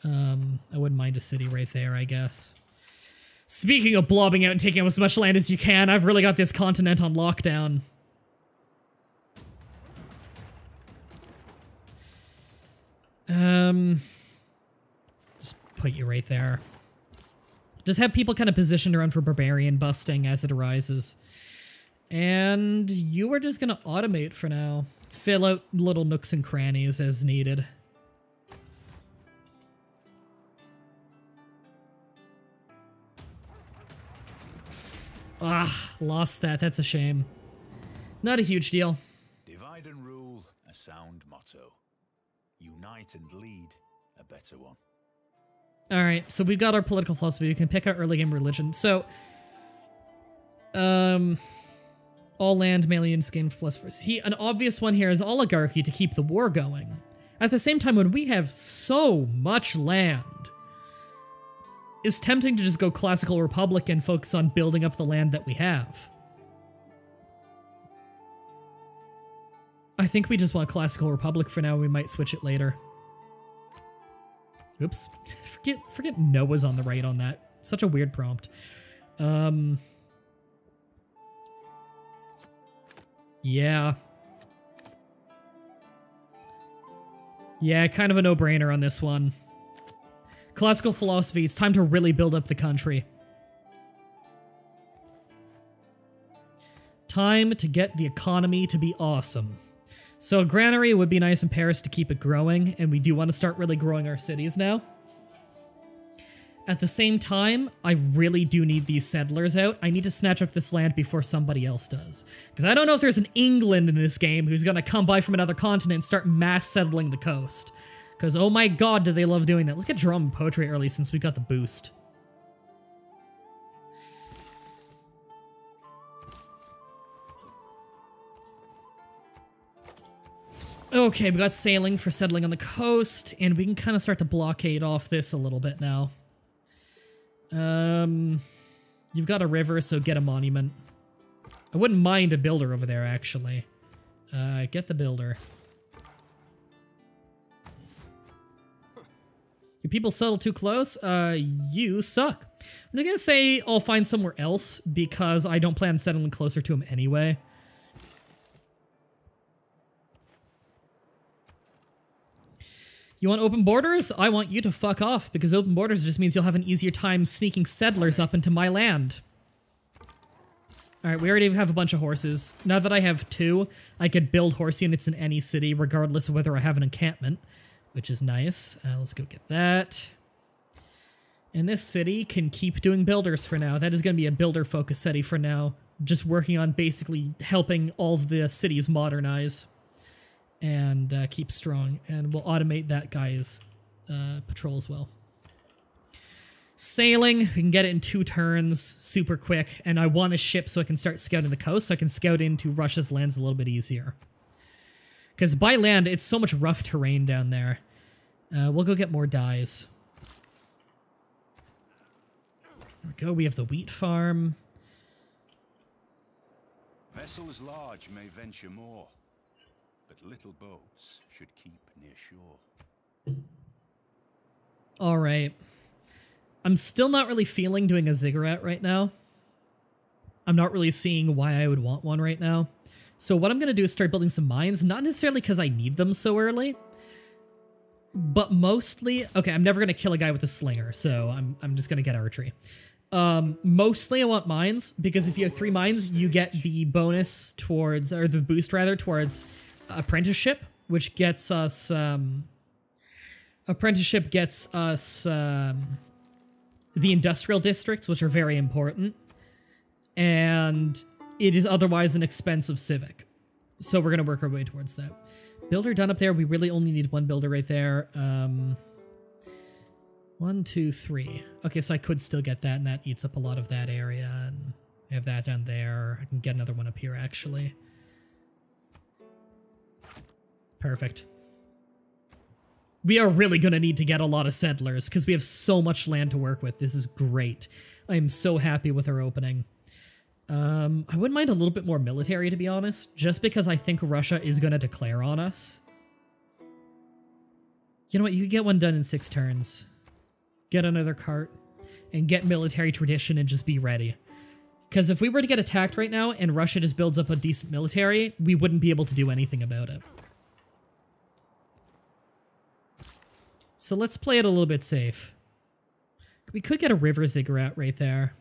I wouldn't mind a city right there, I guess. Speaking of blobbing out and taking up as much land as you can, I've really got this continent on lockdown. Just put you right there. Just have people kind of positioned around for barbarian busting as it arises. And you are just gonna automate for now. Fill out little nooks and crannies as needed. Ah, lost that. That's a shame. Not a huge deal. Divide and rule, a sound motto. Unite and lead, a better one. Alright, so we've got our political philosophy. We can pick our early game religion. So, all land, Malians gain plus. An obvious one here is oligarchy to keep the war going. At the same time, when we have so much land, it's tempting to just go classical republic and focus on building up the land that we have. I think we just want classical republic for now. We might switch it later. Oops. Forget Noah's on the right on that. Such a weird prompt. Yeah. Yeah, kind of a no-brainer on this one. Classical philosophy, it's time to really build up the country. Time to get the economy to be awesome. So a granary would be nice in Paris to keep it growing, and we do want to start really growing our cities now. At the same time, I really do need these settlers out. I need to snatch up this land before somebody else does. Because I don't know if there's an England in this game who's going to come by from another continent and start mass settling the coast. Because oh my god, do they love doing that. Let's get drum and poetry early since we got the boost. Okay, we got sailing for settling on the coast, and we can kind of start to blockade off this a little bit now. You've got a river, so get a monument. I wouldn't mind a builder over there, actually. Get the builder. Do people settle too close? You suck. I'm gonna say I'll find somewhere else because I don't plan on settling closer to him anyway. You want open borders? I want you to fuck off, because open borders just means you'll have an easier time sneaking settlers up into my land. Alright, we already have a bunch of horses. Now that I have 2, I could build horse units in any city, regardless of whether I have an encampment, which is nice. Let's go get that. And this city can keep doing builders for now. That is going to be a builder-focused city for now, just working on basically helping all of the cities modernize and keep strong, and we'll automate that guy's patrol as well. Sailing, we can get it in 2 turns, super quick, and I want a ship so I can start scouting the coast, so I can scout into Russia's lands a little bit easier. Because by land, it's so much rough terrain down there. We'll go get more dyes. There we go, we have the wheat farm. Vessels large may venture more, but little boats should keep near shore. Alright. I'm still not really feeling doing a ziggurat right now. I'm not really seeing why I would want one right now. So what I'm going to do is start building some mines, not necessarily because I need them so early, but mostly... Okay, I'm never going to kill a guy with a slinger, so I'm just going to get archery. Mostly I want mines, because if you have 3 mines, you get the bonus towards, or the boost rather, towards apprenticeship, which gets us, apprenticeship gets us, the industrial districts, which are very important, and it is otherwise an expensive civic. So we're going to work our way towards that. Builder done up there. We really only need 1 builder right there. 1, 2, 3. Okay, so I could still get that, and that eats up a lot of that area, and I have that down there. I can get another one up here, actually. Perfect. We are really going to need to get a lot of settlers, because we have so much land to work with. This is great. I am so happy with our opening. I wouldn't mind a little bit more military, to be honest, just because I think Russia is going to declare on us. You know what? You could get one done in 6 turns. Get another cart, and get military tradition and just be ready. Because if we were to get attacked right now, and Russia just builds up a decent military, we wouldn't be able to do anything about it. So let's play it a little bit safe. We could get a river ziggurat right there.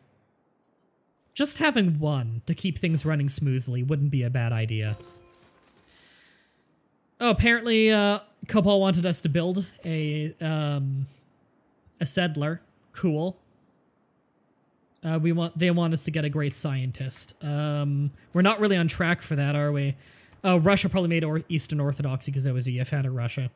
Just having 1 to keep things running smoothly wouldn't be a bad idea. Oh, apparently, Cobalt wanted us to build a settler. Cool. They want us to get a great scientist. We're not really on track for that, are we? Oh, Russia probably made Eastern Orthodoxy because that was a fan of Russia.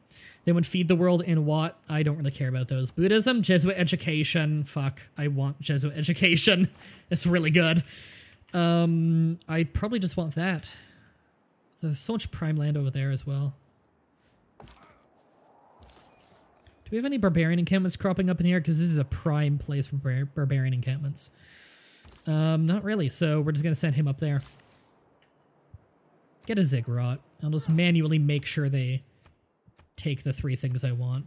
They would feed the world in what? I don't really care about those. Buddhism, Jesuit education. Fuck, I want Jesuit education. It's really good. I probably just want that. There's so much prime land over there as well. Do we have any barbarian encampments cropping up in here? Because this is a prime place for barbarian encampments. Not really, so we're just going to send him up there. Get a ziggurat. I'll just manually make sure they take the 3 things I want.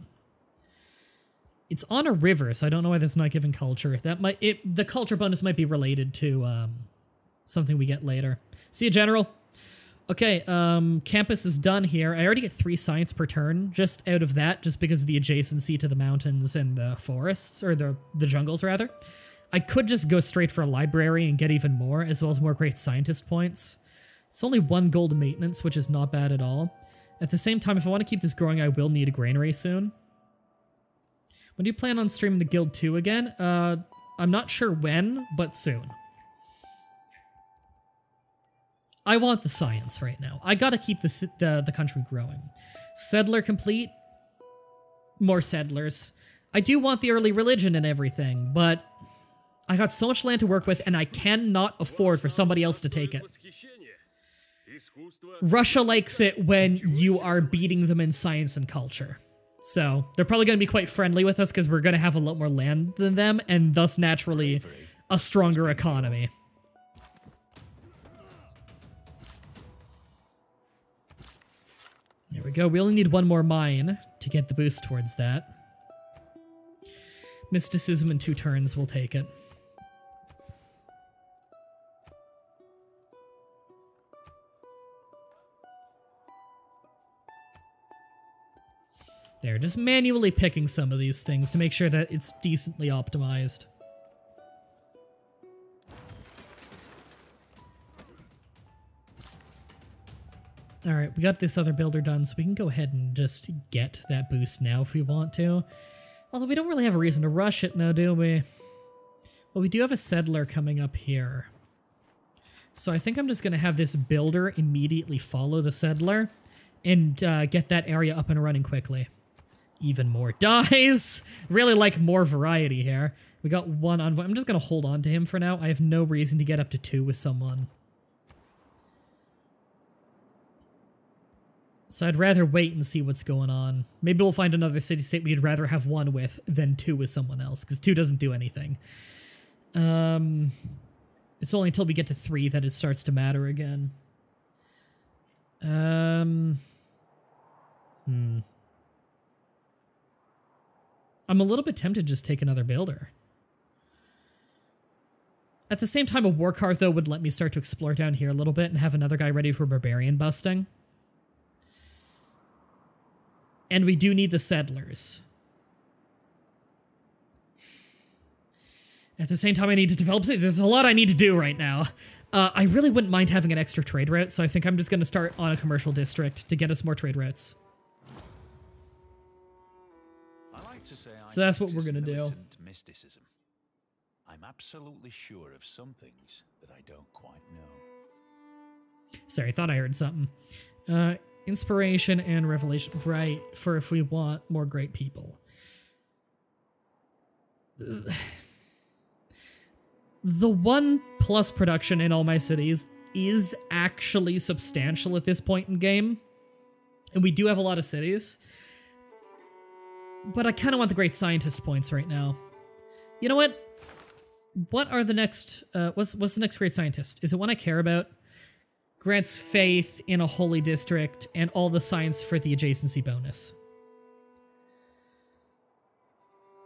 It's on a river, so I don't know why that's not given culture. That might the culture bonus might be related to something we get later. See you, General. Okay, campus is done here. I already get 3 science per turn just out of that, just because of the adjacency to the mountains and the forests, or the jungles, rather. I could just go straight for a library and get even more, as well as more great scientist points. It's only 1 gold maintenance, which is not bad at all. At the same time, if I want to keep this growing, I will need a granary soon. When do you plan on streaming the Guild 2 again? I'm not sure when, but soon. I want the science right now. I gotta keep the country growing. Settler complete. More settlers. I do want the early religion and everything, but I got so much land to work with, and I cannot afford for somebody else to take it. Russia likes it when you are beating them in science and culture. So, they're probably going to be quite friendly with us because we're going to have a lot more land than them, and thus, naturally, a stronger economy. There we go. We only need 1 more mine to get the boost towards that. Mysticism in 2 turns, we'll take it. There, just manually picking some of these things to make sure that it's decently optimized. Alright, we got this other builder done, so we can go ahead and just get that boost now if we want to. Although we don't really have a reason to rush it now, do we? Well, we do have a settler coming up here. So I think I'm just going to have this builder immediately follow the settler and get that area up and running quickly. Even more dies! Really like more variety here. We got 1 envoy. I'm just going to hold on to him for now. I have no reason to get up to 2 with someone. So I'd rather wait and see what's going on. Maybe we'll find another city-state we'd rather have 1 with than 2 with someone else, because 2 doesn't do anything. It's only until we get to 3 that it starts to matter again. I'm a little bit tempted to just take another builder. At the same time, a war card, though, would let me start to explore down here a little bit and have another guy ready for barbarian busting. And we do need the settlers. At the same time, I need to develop... There's a lot I need to do right now. I really wouldn't mind having an extra trade route, so I think I'm just going to start on a commercial district to get us more trade routes. So that's what we're going to do. Mysticism. I'm absolutely sure of some things that I don't quite know. Sorry, I thought I heard something. Inspiration and revelation. Right, for if we want more great people. The 1+ production in all my cities is actually substantial at this point in game. And we do have a lot of cities. But I kind of want the great scientist points right now. You know what? What are the next... what's the next great scientist? Is it one I care about? Grants faith in a holy district and all the science for the adjacency bonus.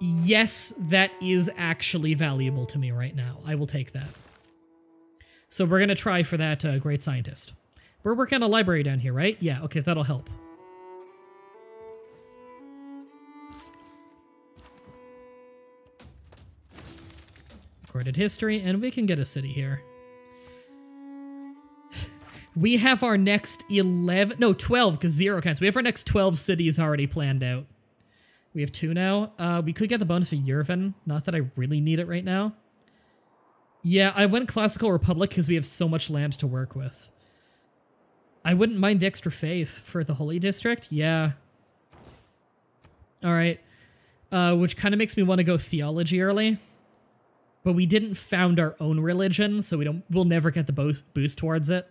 Yes, that is actually valuable to me right now. I will take that. So we're going to try for that great scientist. We're working on a library down here, right? Yeah, okay, that'll help. Recorded history, and we can get a city here. We have our next 11, no, 12, because 0 counts. We have our next 12 cities already planned out. We have 2 now. We could get the bonus for Yervin. Not that I really need it right now. Yeah, I went Classical Republic because we have so much land to work with. I wouldn't mind the extra faith for the Holy District. Yeah. All right. Which kind of makes me want to go theology early. But we didn't found our own religion, so we'll never get the boost towards it.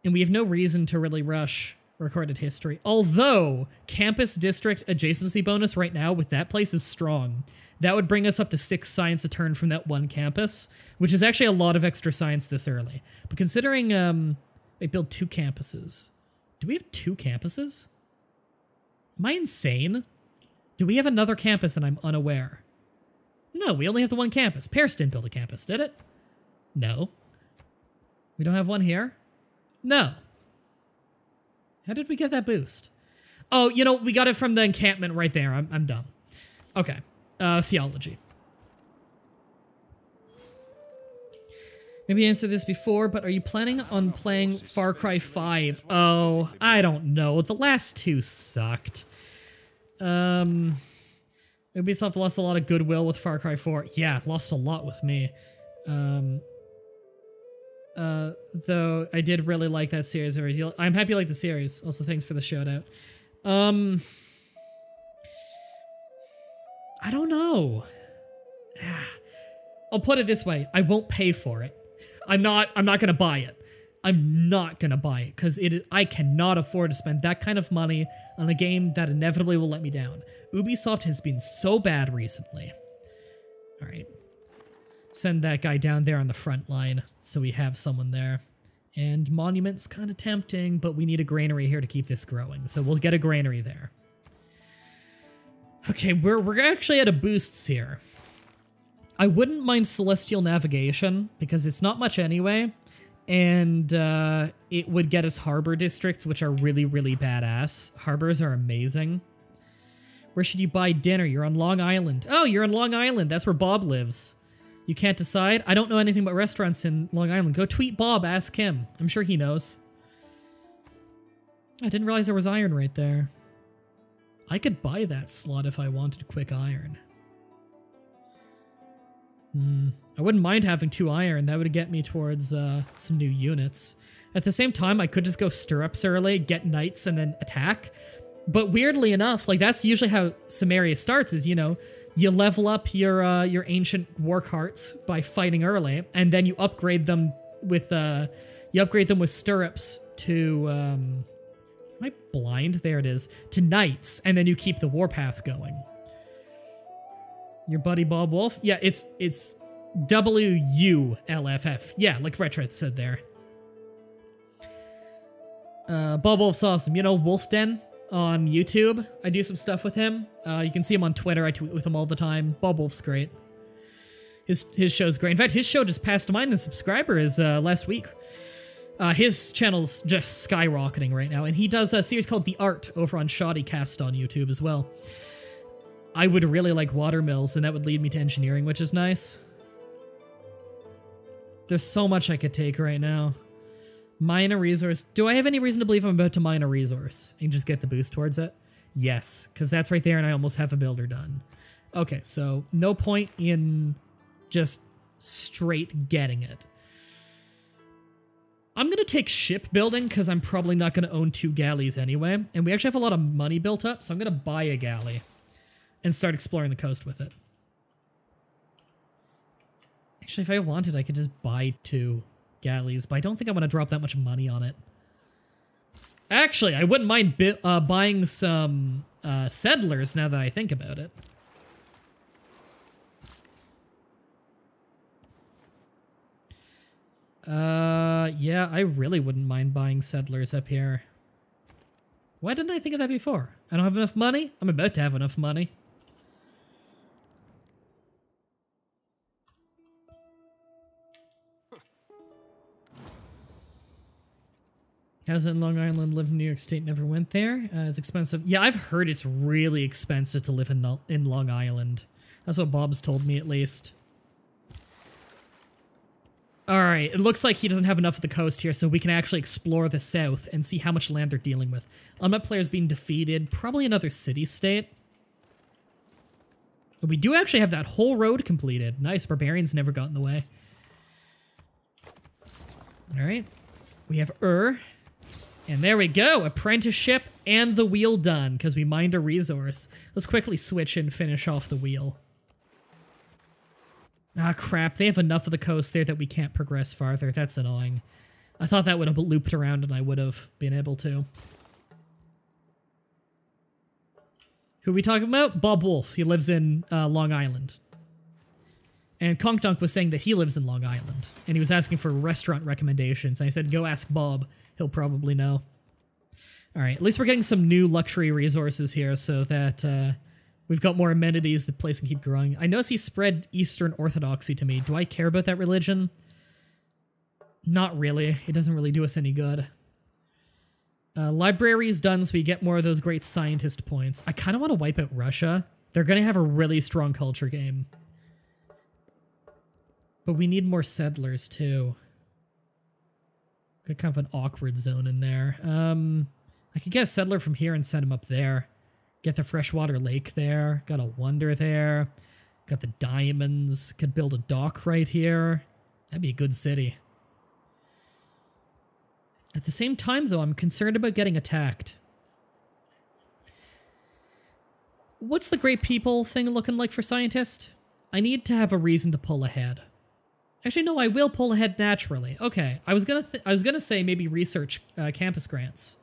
And we have no reason to really rush recorded history. Although, campus district adjacency bonus right now with that place is strong. That would bring us up to 6 science a turn from that 1 campus, which is actually a lot of extra science this early. But considering we build 2 campuses. Do we have 2 campuses? Am I insane? Do we have another campus and I'm unaware? No, we only have the 1 campus. Paris didn't build a campus, did it? No. We don't have one here? No. How did we get that boost? Oh, you know, we got it from the encampment right there. I'm dumb. Okay. Theology. Maybe I answered this before, but are you planning on playing Far Cry 5? Oh, I don't know. The last 2 sucked. Ubisoft lost a lot of goodwill with Far Cry 4. Yeah, lost a lot with me. Though I did really like that series. I'm happy you like the series. Also, thanks for the shout out. I don't know. I'll put it this way. I won't pay for it. I'm not gonna buy it. I'm not gonna buy it because I cannot afford to spend that kind of money on a game that inevitably will let me down. Ubisoft has been so bad recently. All right. Send that guy down there on the front line so we have someone there. And Monument's kind of tempting, but we need a granary here to keep this growing. So we'll get a granary there. Okay, we're actually out of boosts here. I wouldn't mind Celestial Navigation, because it's not much anyway, and it would get us harbor districts, which are really, really badass. Harbors are amazing. Where should you buy dinner? You're on Long Island. Oh, you're on Long Island. That's where Bob lives. You can't decide? I don't know anything about restaurants in Long Island. Go tweet Bob, ask him. I'm sure he knows. I didn't realize there was iron right there. I could buy that slot if I wanted quick iron. I wouldn't mind having 2 iron. That would get me towards some new units. At the same time, I could just go stirrups early, get knights, and then attack. But weirdly enough, like that's usually how Sumeria starts is, you know, you level up your ancient war carts by fighting early, and then you upgrade them with stirrups to am I blind? There it is. To knights, and then you keep the warpath going. Your buddy Bob Wolf? Yeah, it's WULFF. Yeah, like Retro said there. Bob Wolf's awesome. You know Wolf Den on YouTube? I do some stuff with him. You can see him on Twitter. I tweet with him all the time. Bob Wolf's great. His show's great. In fact, his show just passed mine in subscribers last week. His channel's just skyrocketing right now, and he does a series called The Art over on Shoddycast on YouTube as well. I would really like watermills, and that would lead me to engineering, which is nice. There's so much I could take right now. Mine a resource. Do I have any reason to believe I'm about to mine a resource and just get the boost towards it? Yes, because that's right there, and I almost have a builder done. Okay, so no point in just straight getting it. I'm going to take shipbuilding because I'm probably not going to own 2 galleys anyway. And we actually have a lot of money built up, so I'm going to buy a galley and start exploring the coast with it. Actually, if I wanted, I could just buy 2 galleys, but I don't think I want to drop that much money on it. Actually, I wouldn't mind buying some settlers now that I think about it. Yeah, I really wouldn't mind buying settlers up here. Why didn't I think of that before? I don't have enough money? I'm about to have enough money. How's it in Long Island? Lived in New York State, never went there. It's expensive. Yeah, I've heard it's really expensive to live in Long Island. That's what Bob's told me, at least. Alright, it looks like he doesn't have enough of the coast here, so we can actually explore the south and see how much land they're dealing with. Unmet players being defeated. Probably another city-state. We do actually have that whole road completed. Nice, barbarians never got in the way. Alright. We have And there we go, apprenticeship and the wheel done, because we mined a resource. Let's quickly switch and finish off the wheel. Ah, crap, they have enough of the coast there that we can't progress farther. That's annoying. I thought that would have looped around and I would have been able to. Who are we talking about? Bob Wolf. He lives in Long Island. And Conk Dunk was saying that he lives in Long Island. And he was asking for restaurant recommendations. And I said, go ask Bob. He'll probably know. Alright, at least we're getting some new luxury resources here so that we've got more amenities. The place can keep growing. I noticed he spread Eastern Orthodoxy to me. Do I care about that religion? Not really. It doesn't really do us any good. Library's done, so we get more of those great scientist points. I kind of want to wipe out Russia. They're going to have a really strong culture game. But we need more settlers, too. Got kind of an awkward zone in there. I could get a settler from here and send him up there. Get the freshwater lake there. Got a wonder there. Got the diamonds. Could build a dock right here. That'd be a good city. At the same time, though, I'm concerned about getting attacked. What's the great people thing looking like for scientist? I need to have a reason to pull ahead. Actually, no, I will pull ahead naturally. Okay, I was gonna say maybe research campus grants.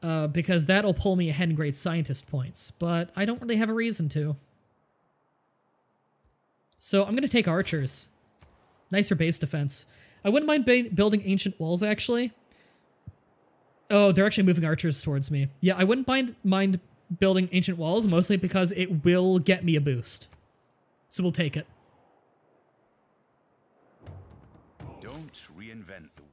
Because that'll pull me ahead in great scientist points, but I don't really have a reason to. So I'm gonna take archers. Nicer base defense. I wouldn't mind building ancient walls, actually. Oh, they're actually moving archers towards me. Yeah, I wouldn't mind building ancient walls, mostly because it will get me a boost. So we'll take it. Don't reinvent the...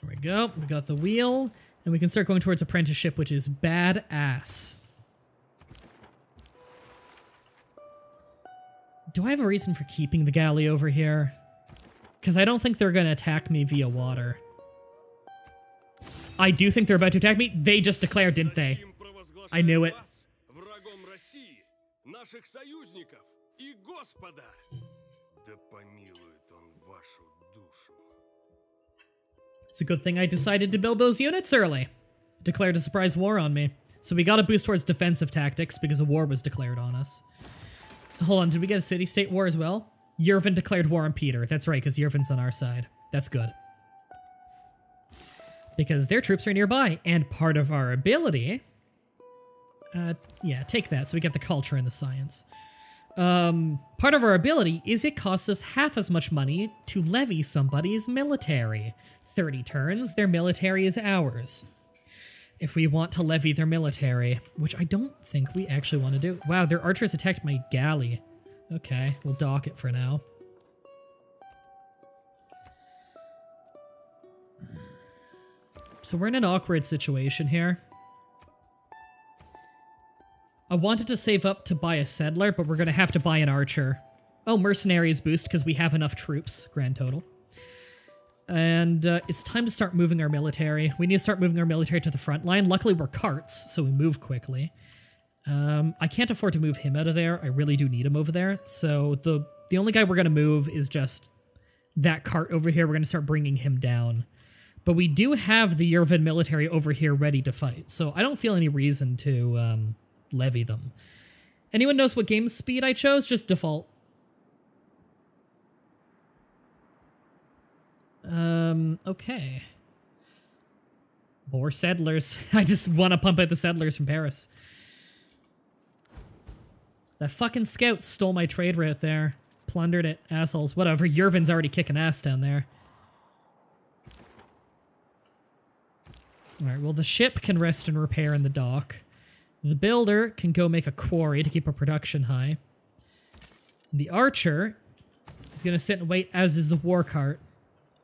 There we go. We got the wheel, and we can start going towards apprenticeship, which is badass. Do I have a reason for keeping the galley over here? Because I don't think they're going to attack me via water. I do think they're about to attack me. They just declared, didn't they? I knew it. It's a good thing I decided to build those units early. Declared a surprise war on me. So we got a boost towards defensive tactics because a war was declared on us. Hold on, did we get a city-state war as well? Yervin declared war on Peter. That's right, because Yervin's on our side. That's good. Because their troops are nearby, and part of our ability... yeah, take that, so we get the culture and the science. Part of our ability is it costs us half as much money to levy somebody's military. 30 turns, their military is ours. If we want to levy their military, which I don't think we actually want to do. Wow, their archers attacked my galley. Okay, we'll dock it for now. So we're in an awkward situation here. I wanted to save up to buy a settler, but we're going to have to buy an archer. Oh, mercenaries boost because we have enough troops, grand total. And it's time to start moving our military. We need to start moving our military to the front line. Luckily, we're carts, so we move quickly. I can't afford to move him out of there. I really do need him over there. So the only guy we're going to move is just that cart over here. We're going to start bringing him down. But we do have the Yervin military over here ready to fight, so I don't feel any reason to levy them. Anyone knows what game speed I chose? Just default. Okay. More settlers. I just want to pump out the settlers from Paris. That fucking scout stole my trade route there. Plundered it. Assholes. Whatever. Yervin's already kicking ass down there. Alright, well the ship can rest and repair in the dock. The builder can go make a quarry to keep our production high. The archer is going to sit and wait, as is the war cart.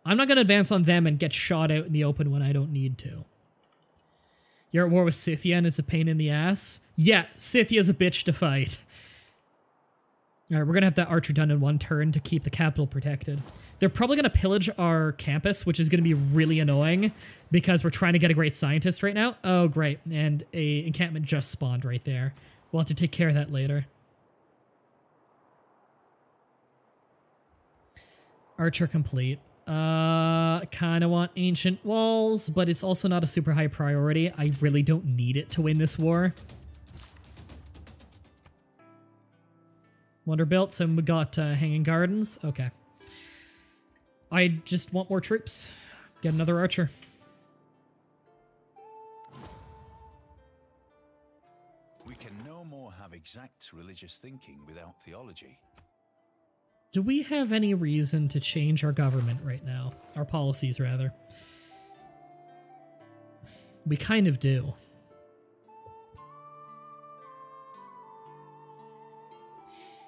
I'm not going to advance on them and get shot out in the open when I don't need to. You're at war with Scythia and it's a pain in the ass? Yeah, Scythia's a bitch to fight. Alright, we're going to have that archer done in one turn to keep the capital protected. They're probably going to pillage our campus, which is going to be really annoying because we're trying to get a great scientist right now. Oh, great. And a encampment just spawned right there. We'll have to take care of that later. Archer complete. Kind of want ancient walls, but it's also not a super high priority. I really don't need it to win this war. Wonder built, so we got hanging gardens. Okay. I just want more troops. Get another archer. We can no more have exact religious thinking without theology. Do we have any reason to change our government right now? Our policies, rather. We kind of do.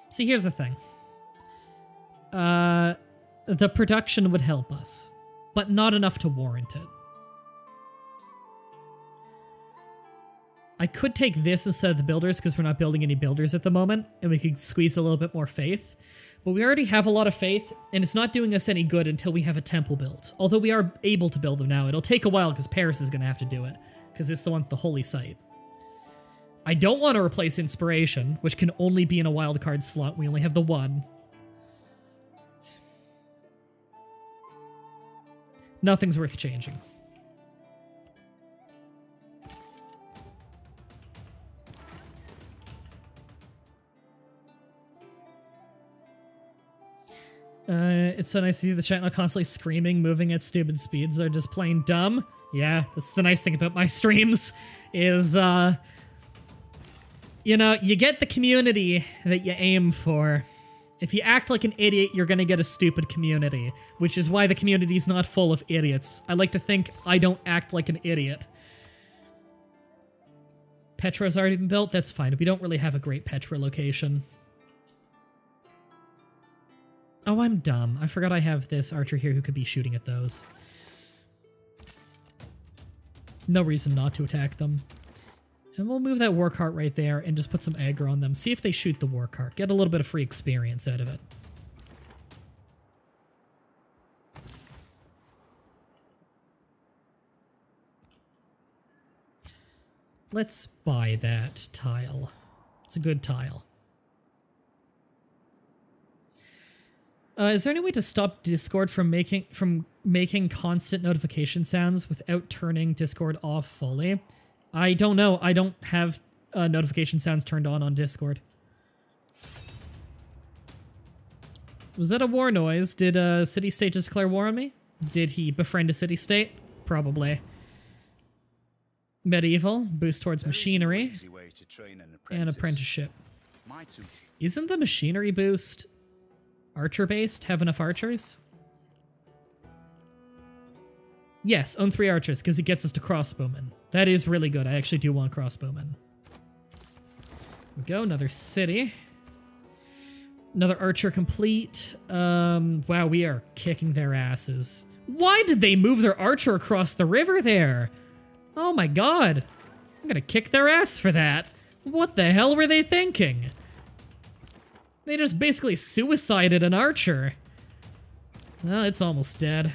See, here's the thing. The production would help us, but not enough to warrant it. I could take this instead of the builders because we're not building any builders at the moment, and we could squeeze a little bit more faith. But we already have a lot of faith, and it's not doing us any good until we have a temple built. Although we are able to build them now. It'll take a while because Paris is going to have to do it, because it's the one with the holy site. I don't want to replace Inspiration, which can only be in a wildcard slot. We only have the one. Nothing's worth changing. It's so nice to see the chat not constantly screaming, moving at stupid speeds. They're just plain dumb. Yeah, that's the nice thing about my streams, is, you know, you get the community that you aim for. If you act like an idiot, you're gonna get a stupid community, which is why the community's not full of idiots. I like to think I don't act like an idiot. I like to think I don't act like an idiot. Petra's already been built. That's fine. We don't really have a great Petra location. Oh, I'm dumb. I forgot I have this archer here who could be shooting at those. No reason not to attack them. And we'll move that war cart right there and just put some aggro on them. See if they shoot the war cart. Get a little bit of free experience out of it. Let's buy that tile. It's a good tile. Is there any way to stop Discord from making constant notification sounds without turning Discord off fully? I don't know. I don't have notification sounds turned on Discord. Was that a war noise? Did a city-state just declare war on me? Did he befriend a city-state? Probably. Medieval, boost towards machinery, and apprenticeship. Isn't the machinery boost archer-based? Have enough archers? Yes, own 3 archers, because it gets us to crossbowmen. That is really good. I actually do want crossbowmen. Here we go, another city. Another archer complete. Wow, we are kicking their asses. Why did they move their archer across the river there? Oh my god. I'm gonna kick their ass for that. What the hell were they thinking? They just basically suicided an archer. Well, it's almost dead.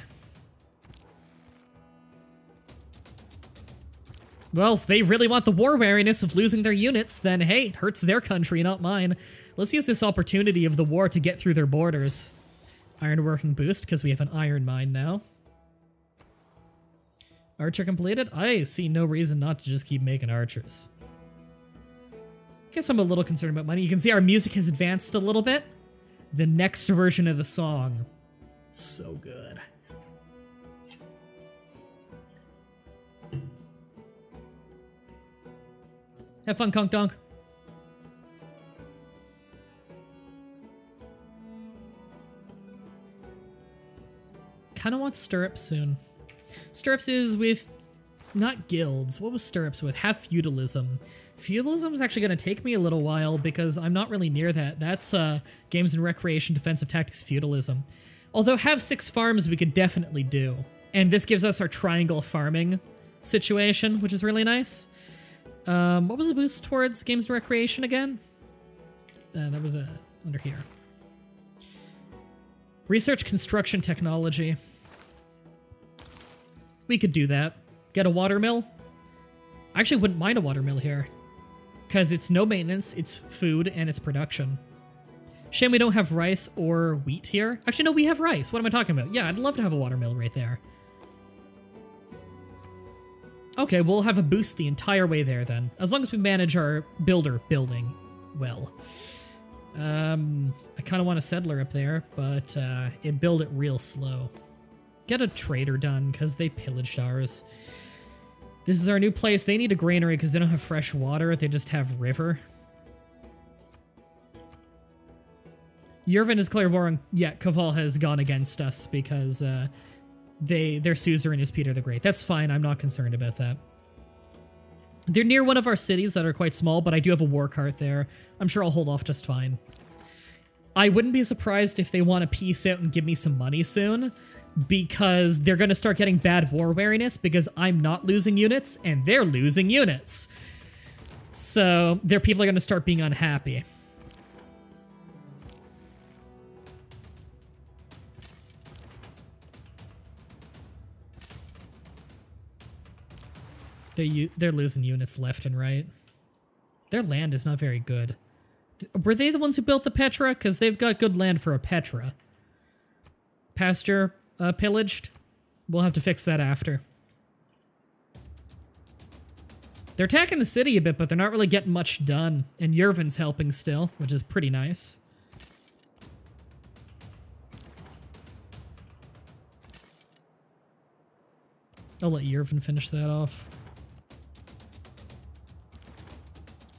Well, if they really want the war wariness of losing their units, then hey, it hurts their country, not mine. Let's use this opportunity of the war to get through their borders. Ironworking boost, because we have an iron mine now. Archer completed? I see no reason not to just keep making archers. Guess I'm a little concerned about money. You can see our music has advanced a little bit. The next version of the song. So good. Have fun, Conk Donk. Kinda want stirrups soon. Stirrups is with, not guilds. What was stirrups with? Have feudalism. Feudalism is actually going to take me a little while because I'm not really near that. That's games and recreation, defensive tactics, feudalism. Although have 6 farms we could definitely do. And this gives us our triangle farming situation, which is really nice. What was the boost towards games and recreation again? That was under here. Research construction technology. We could do that. Get a watermill. I actually wouldn't mind a watermill here. Because it's no maintenance, it's food, and it's production. Shame we don't have rice or wheat here. Actually, no, we have rice. What am I talking about? Yeah, I'd love to have a watermill right there. Okay, we'll have a boost the entire way there then. As long as we manage our building well. I kind of want a settler up there, but it build it real slow. Get a trader done, because they pillaged ours. This is our new place. They need a granary because they don't have fresh water. They just have river. Yervin has declared war on... Yeah, Kaval has gone against us because their suzerain is Peter the Great. That's fine. I'm not concerned about that. They're near one of our cities that are quite small, but I do have a war cart there. I'm sure I'll hold off just fine. I wouldn't be surprised if they want to peace out and give me some money soon, because they're going to start getting bad war wariness because I'm not losing units and they're losing units. So their people are going to start being unhappy. They're losing units left and right. Their land is not very good. Were they the ones who built the Petra? Because they've got good land for a Petra. Pasture pillaged. We'll have to fix that after. They're attacking the city a bit, but they're not really getting much done. And Yervin's helping still, which is pretty nice. I'll let Yervin finish that off.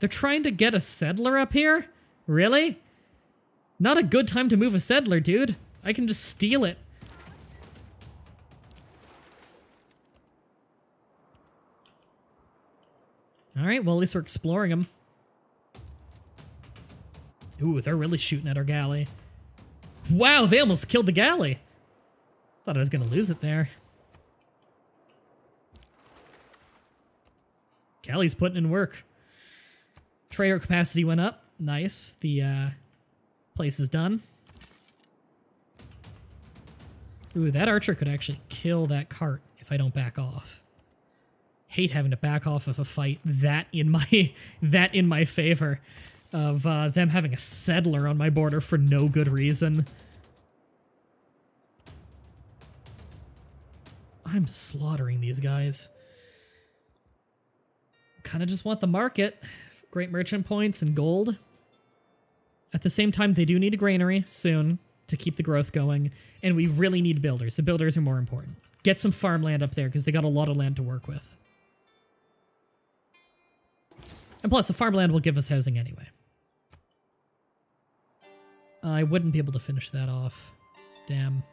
They're trying to get a settler up here? Really? Not a good time to move a settler, dude. I can just steal it. All right, well, at least we're exploring them. Ooh, they're really shooting at our galley. Wow, they almost killed the galley. Thought I was gonna lose it there. Galley's putting in work. Trader capacity went up. Nice. The place is done. Ooh, that archer could actually kill that cart if I don't back off. Hate having to back off of a fight that in my favor of them having a settler on my border for no good reason. I'm slaughtering these guys. Kind of just want the market. Great merchant points and gold. At the same time, they do need a granary soon to keep the growth going, and we really need builders. The builders are more important. Get some farmland up there because they got a lot of land to work with. And plus, the farmland will give us housing anyway. I wouldn't be able to finish that off. Damn.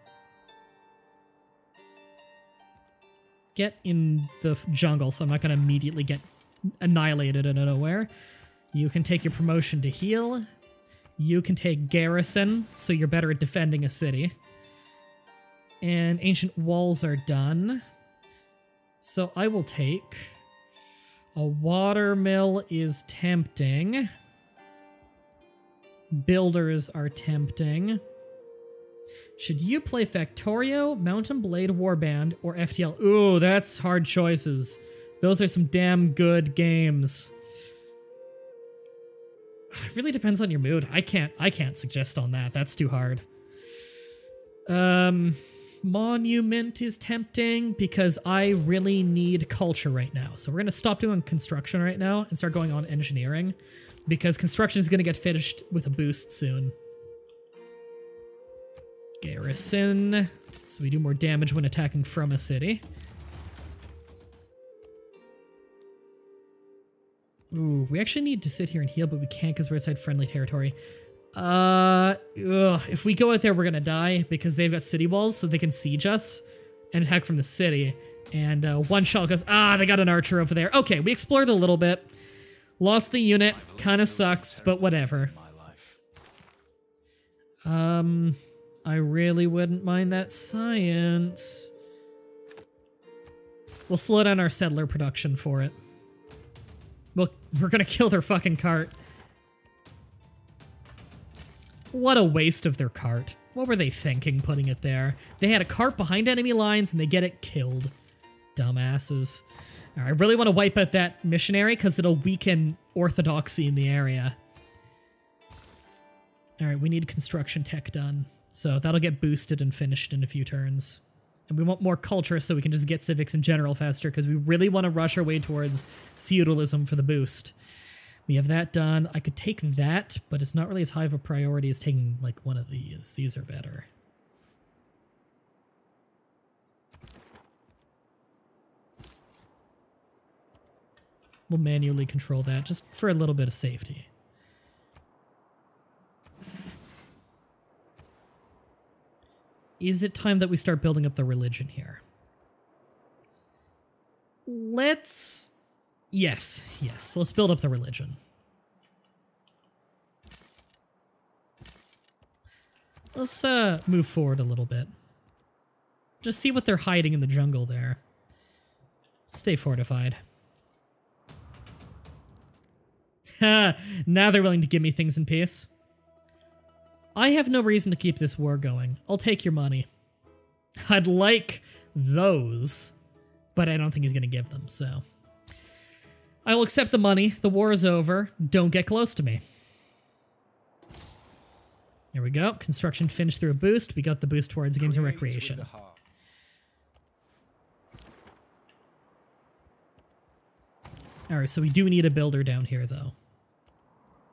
Get in the jungle, so I'm not going to immediately get annihilated out of nowhere. You can take your promotion to heal. You can take garrison, so you're better at defending a city. And ancient walls are done. So I will take... A watermill is tempting. Builders are tempting. Should you play Factorio, Mountain Blade Warband, or FTL? Ooh, that's hard choices. Those are some damn good games. It really depends on your mood. I can't suggest on that. That's too hard. Monument is tempting because I really need culture right now. So we're going to stop doing construction right now and start going on engineering because construction is going to get finished with a boost soon. Garrison. So we do more damage when attacking from a city. Ooh, we actually need to sit here and heal, but we can't because we're inside friendly territory. If we go out there, we're gonna die because they've got city walls, so they can siege us and attack from the city. And one shot goes, they got an archer over there. Okay, we explored a little bit. Lost the unit, kind of sucks, but whatever. I really wouldn't mind that science. We'll slow down our settler production for it. We're gonna kill their fucking cart. What a waste of their cart. What were they thinking putting it there? They had a cart behind enemy lines and they get it killed. Dumbasses. All right, I really want to wipe out that missionary because it'll weaken orthodoxy in the area. All right, we need construction tech done. So that'll get boosted and finished in a few turns. And we want more culture so we can just get civics in general faster because we really want to rush our way towards feudalism for the boost. We have that done. I could take that, but it's not really as high of a priority as taking, like, one of these. These are better. We'll manually control that, just for a little bit of safety. Is it time that we start building up the religion here? Let's... Yes, let's build up the religion. Let's move forward a little bit. Just see what they're hiding in the jungle there. Stay fortified. Ha! Now they're willing to give me things in peace. I have no reason to keep this war going. I'll take your money. I'd like those, but I don't think he's going to give them, so... I will accept the money. The war is over. Don't get close to me. There we go. Construction finished through a boost. We got the boost towards games and recreation. Alright, so we do need a builder down here, though.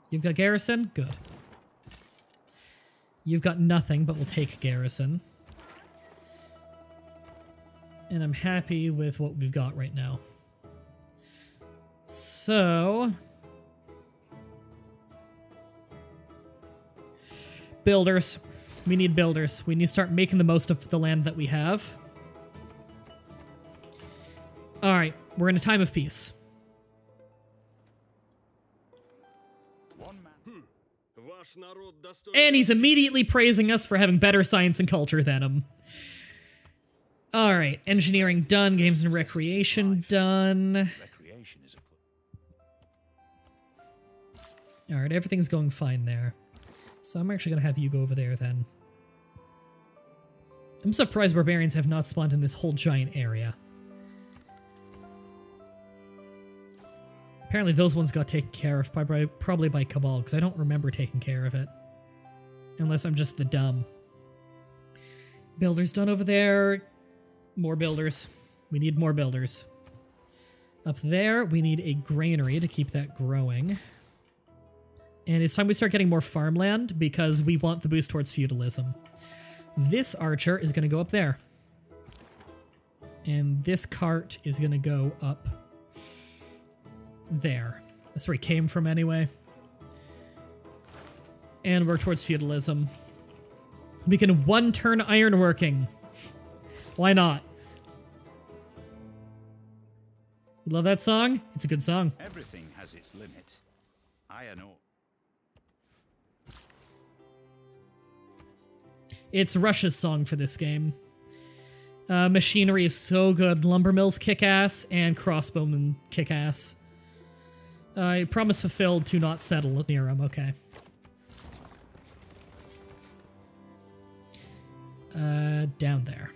You've got garrison? Good. You've got nothing, but we'll take garrison. And I'm happy with what we've got right now. So... builders. We need builders. We need to start making the most of the land that we have. Alright, we're in a time of peace. And he's immediately praising us for having better science and culture than him. Alright, engineering done, games and recreation done. Alright, everything's going fine there. So I'm actually gonna have you go over there then. I'm surprised barbarians have not spawned in this whole giant area. Apparently those ones got taken care of probably by Cabal, because I don't remember taking care of it. Unless I'm just the dumb. Builders done over there. More builders. We need more builders. Up there, we need a granary to keep that growing. And it's time we start getting more farmland, because we want the boost towards feudalism. This archer is going to go up there. And this cart is going to go up there. That's where he came from anyway. And work towards feudalism. We can one-turn ironworking. Why not? You love that song? It's a good song. Everything has its limit. Iron ore. It's Russia's song for this game. Machinery is so good. Lumbermills kick ass and crossbowmen kick ass. Promise fulfilled to not settle near him. Okay. Down there.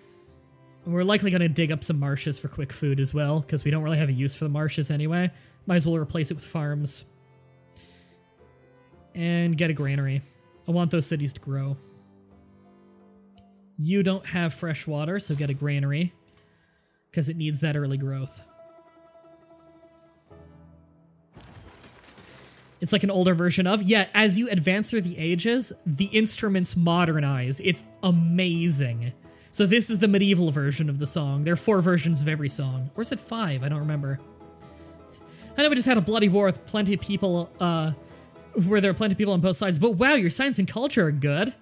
We're likely going to dig up some marshes for quick food as well, because we don't really have a use for the marshes anyway. Might as well replace it with farms. And get a granary. I want those cities to grow. You don't have fresh water, so get a granary, because it needs that early growth. It's like an older version of, yeah, as you advance through the ages, the instruments modernize. It's amazing. So this is the medieval version of the song. There are 4 versions of every song. Or is it 5? I don't remember. I know we just had a bloody war with plenty of people, where there are plenty of people on both sides, but wow, your science and culture are good.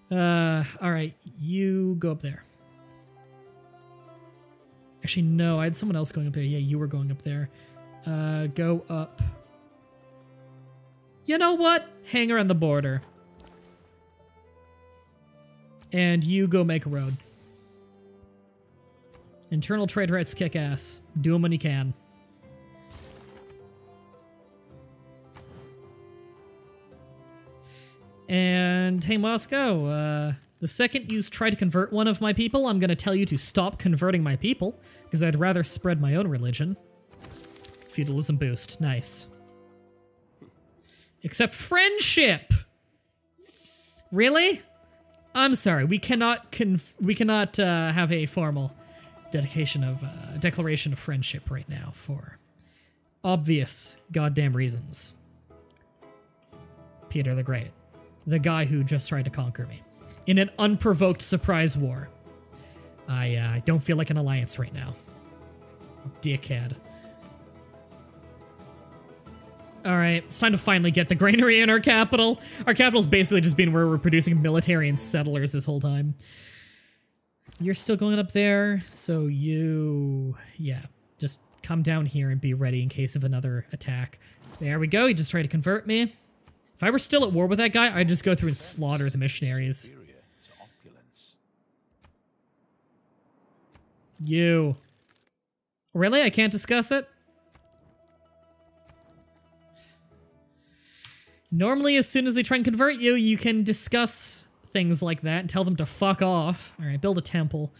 Alright, you go up there. Actually, no, I had someone else going up there. Yeah, you were going up there. Go up. You know what? Hang around the border. And you go make a road. Internal trade rights kick ass. Do them when you can. And hey, Moscow, the second you try to convert one of my people, I'm gonna tell you to stop converting my people, because I'd rather spread my own religion. Feudalism boost. Nice. Except friendship! Really? I'm sorry, we cannot have a formal declaration of friendship right now for obvious goddamn reasons. Peter the Great. The guy who just tried to conquer me. In an unprovoked surprise war. I don't feel like an alliance right now. Dickhead. Alright, it's time to finally get the granary in our capital. Our capital's basically just been where we're producing military and settlers this whole time. You're still going up there, so you... yeah, just come down here and be ready in case of another attack. There we go, he just tried to convert me. If I were still at war with that guy, I'd just go through and slaughter the missionaries. You. Really? I can't discuss it? Normally, as soon as they try and convert you, you can discuss things like that and tell them to fuck off. Alright, build a temple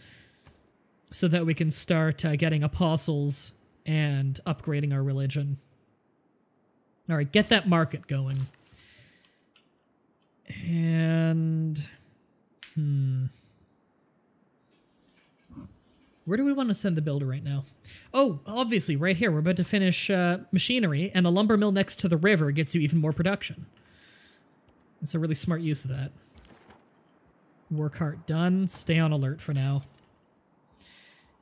so that we can start getting apostles and upgrading our religion. Alright, get that market going. And... where do we want to send the builder right now? Oh, obviously, right here. We're about to finish machinery, and a lumber mill next to the river gets you even more production. That's a really smart use of that. Work cart done. Stay on alert for now.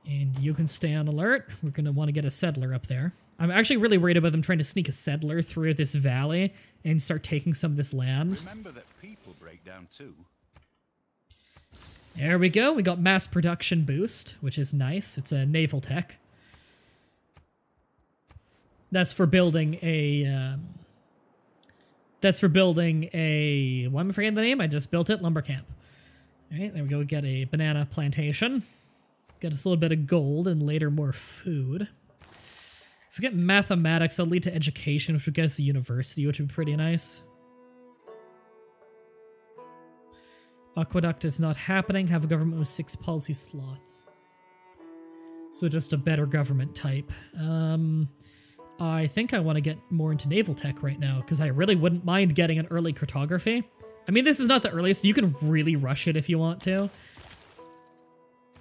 And you can stay on alert. We're going to want to get a settler up there. I'm actually really worried about them trying to sneak a settler through this valley and start taking some of this land. Remember that people break down too. There we go. We got mass production boost, which is nice. It's a naval tech. That's for building a That's for building a, why am I forgetting the name? I just built it, lumber camp. All right, there we go. Get a banana plantation. Get us a little bit of gold and later more food. If we get mathematics, that'll lead to education, which would get us a university, which would be pretty nice. Aqueduct is not happening. Have a government with 6 policy slots. So just a better government type. I think I want to get more into naval tech right now, because I really wouldn't mind getting an early cartography. I mean, this is not the earliest. You can really rush it if you want to.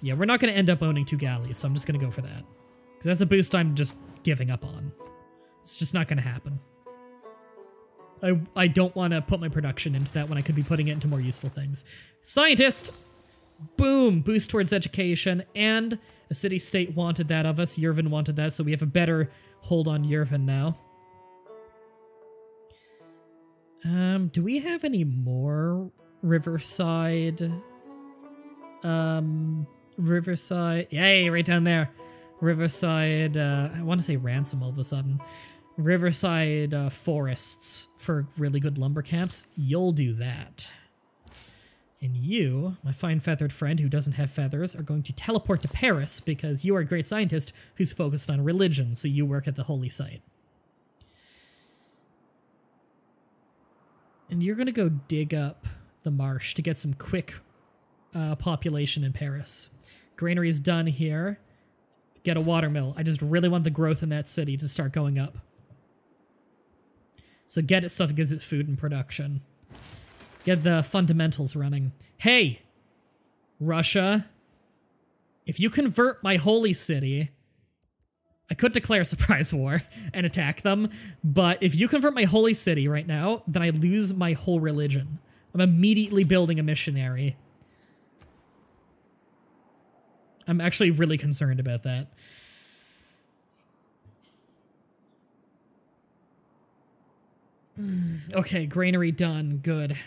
Yeah, we're not going to end up owning 2 galleys, so I'm just going to go for that. Because that's a boost I'm just giving up on. It's just not going to happen. I don't want to put my production into that when I could be putting it into more useful things. Scientist! Boom! Boost towards education, and a city-state wanted that of us. Yervin wanted that, so we have a better hold on Yervin now. Do we have any more Riverside? Riverside... Yay, right down there. Riverside, I want to say Ransom all of a sudden. Riverside forests for really good lumber camps. You'll do that. And you, my fine feathered friend who doesn't have feathers, are going to teleport to Paris because you are a great scientist who's focused on religion, so you work at the holy site. And you're going to go dig up the marsh to get some quick population in Paris. Granary's done here. Get a watermill. I just really want the growth in that city to start going up. So get it stuff that gives it food and production. Get the fundamentals running. Hey, Russia, if you convert my holy city, I could declare a surprise war and attack them, but if you convert my holy city right now, then I lose my whole religion. I'm immediately building a missionary. I'm actually really concerned about that. Okay, granary done. Good.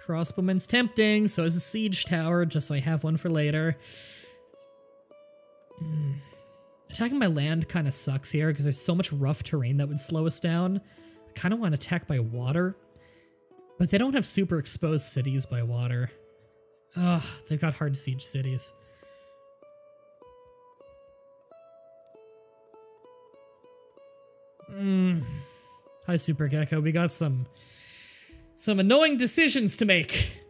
Crossbowman's tempting, so is a siege tower, just so I have one for later. Attacking by land kind of sucks here, because there's so much rough terrain that would slow us down. I kind of want to attack by water, but they don't have super exposed cities by water. Ugh, they've got hard siege cities. Hi, Super Gecko. We got some annoying decisions to make.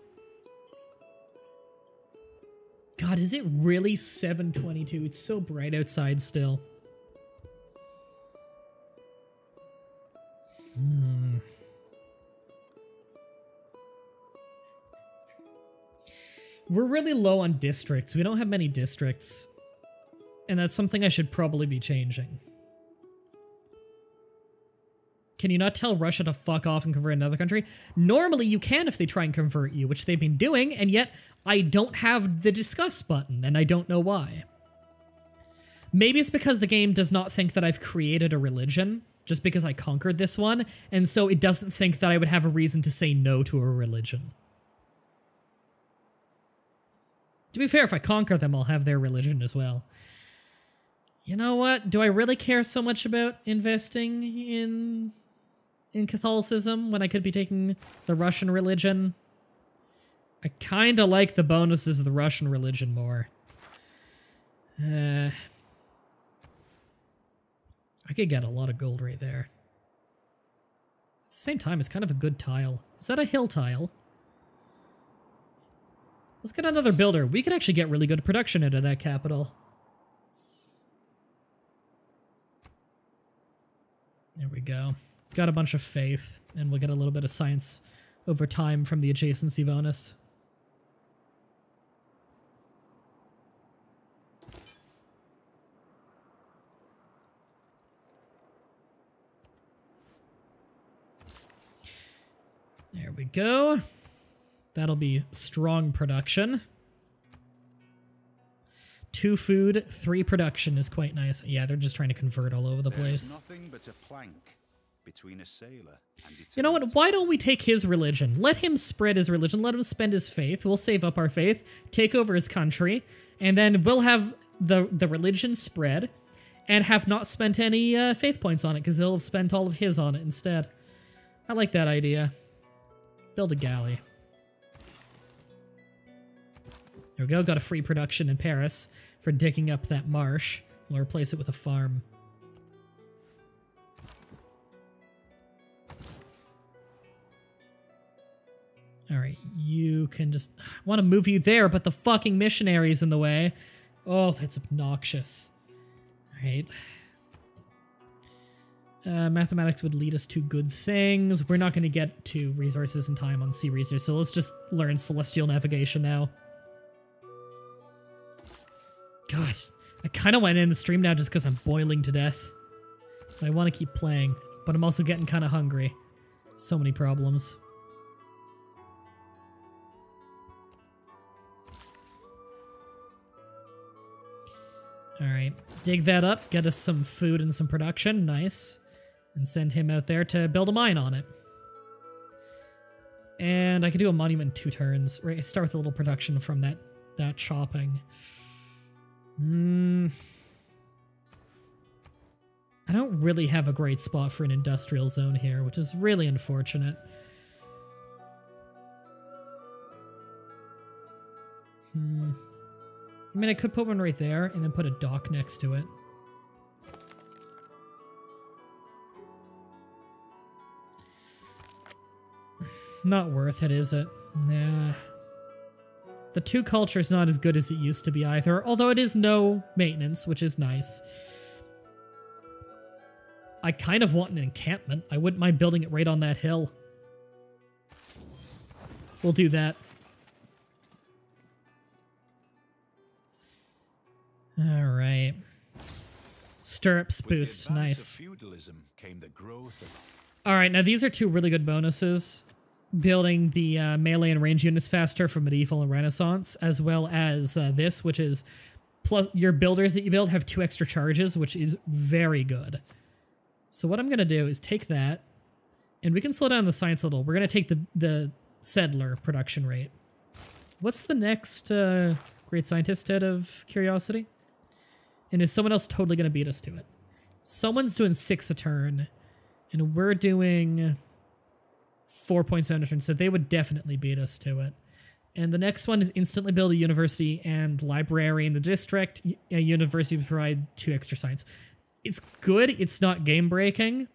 God, is it really 7:22? It's so bright outside still. We're really low on districts. We don't have many districts. And that's something I should probably be changing. Can you not tell Russia to fuck off and convert another country? Normally you can if they try and convert you, which they've been doing, and yet I don't have the discuss button, and I don't know why. Maybe it's because the game does not think that I've created a religion, just because I conquered this one, and so it doesn't think that I would have a reason to say no to a religion. To be fair, if I conquer them, I'll have their religion as well. You know what? Do I really care so much about investing in Catholicism when I could be taking the Russian religion? I kinda like the bonuses of the Russian religion more. I could get a lot of gold right there. At the same time, it's kind of a good tile. Is that a hill tile? Let's get another builder. We could actually get really good production out of that capital. There we go. Got a bunch of faith, and we'll get a little bit of science over time from the adjacency bonus. There we go. That'll be strong production. 2 food, 3 production is quite nice. Yeah, they're just trying to convert all over the place. Nothing but a plank between a sailor and you know what? Why don't we take his religion? Let him spread his religion. Let him spend his faith. We'll save up our faith, take over his country, and then we'll have the religion spread. and have not spent any faith points on it, because he'll have spent all of his on it instead. I like that idea. Build a galley. There we go, got a free production in Paris for digging up that marsh. We'll replace it with a farm. Alright, you can just... I want to move you there, but the fucking missionary's in the way. Oh, that's obnoxious. Alright. Mathematics would lead us to good things. We're not going to get to resources in time on sea resources, so let's just learn celestial navigation now. God, I kind of want to end the stream now just because I'm boiling to death. I want to keep playing, but I'm also getting kind of hungry. So many problems. Alright, dig that up, get us some food and some production, nice. And send him out there to build a mine on it. And I could do a monument in 2 turns. Right, start with a little production from that shopping. I don't really have a great spot for an industrial zone here, which is really unfortunate. I mean, I could put one right there and then put a dock next to it. Not worth it, is it? Nah. The 2 culture is not as good as it used to be either, although it is no maintenance, which is nice. I kind of want an encampment. I wouldn't mind building it right on that hill. We'll do that. Alright. Stirrups boost, nice. Alright, now these are 2 really good bonuses. Building the melee and range units faster for medieval and renaissance, as well as this, which is plus your builders that you build have 2 extra charges, which is very good. So what I'm going to do is take that, and we can slow down the science a little. We're going to take the settler production rate. What's the next great scientist out of curiosity? And is someone else totally going to beat us to it? Someone's doing 6 a turn, and we're doing 4.7 a turn, so they would definitely beat us to it. And the next one is instantly build a university and library in the district. A university would provide 2 extra science. It's good, it's not game-breaking.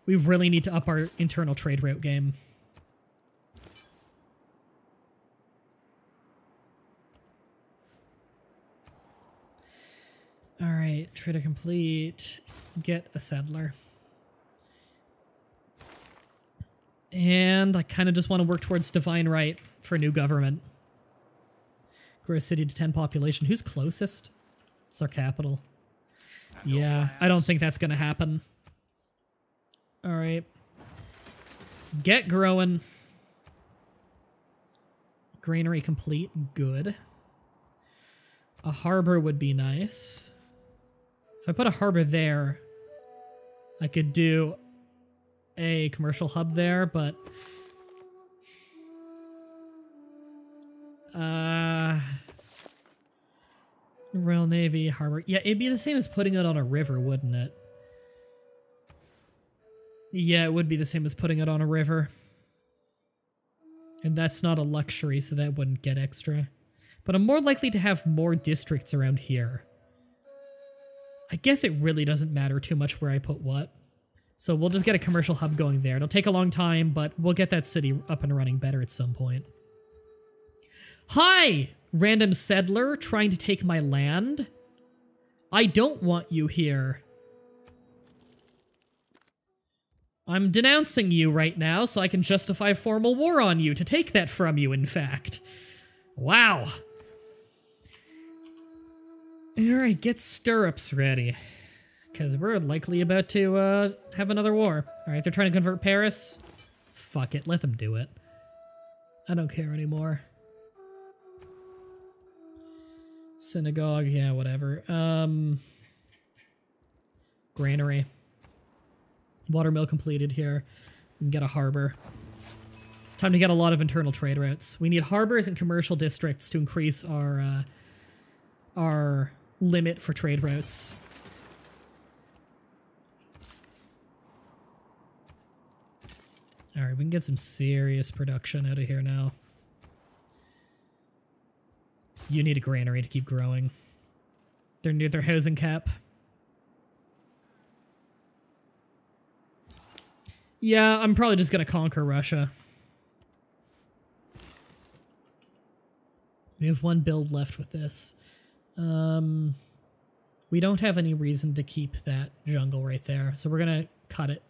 We really need to up our internal trade route game. Alright, trader complete. Get a settler. And I kind of just want to work towards divine right for a new government. Grow a city to 10 population. Who's closest? It's our capital. Yeah, I don't think that's going to happen. Alright. Get growing. Granary complete. Good. A harbor would be nice. If I put a harbor there, I could do a commercial hub there, but Royal Navy, harbor. Yeah, it'd be the same as putting it on a river, wouldn't it? Yeah, it would be the same as putting it on a river. And that's not a luxury, so that wouldn't get extra. But I'm more likely to have more districts around here. I guess it really doesn't matter too much where I put what. So we'll just get a commercial hub going there. It'll take a long time, but we'll get that city up and running better at some point. Hi, random settler trying to take my land. I don't want you here. I'm denouncing you right now so I can justify formal war on you to take that from you, in fact. Wow. Alright, get stirrups ready. Because we're likely about to have another war. Alright, they're trying to convert Paris. Fuck it, let them do it. I don't care anymore. Synagogue, yeah, whatever. Granary. Watermill completed here. We can get a harbor. Time to get a lot of internal trade routes. We need harbors and commercial districts to increase our our limit for trade routes. Alright, we can get some serious production out of here now. You need a granary to keep growing. They're near their housing cap. Yeah, I'm probably just gonna conquer Russia. We have one build left with this. We don't have any reason to keep that jungle right there, so we're gonna cut it.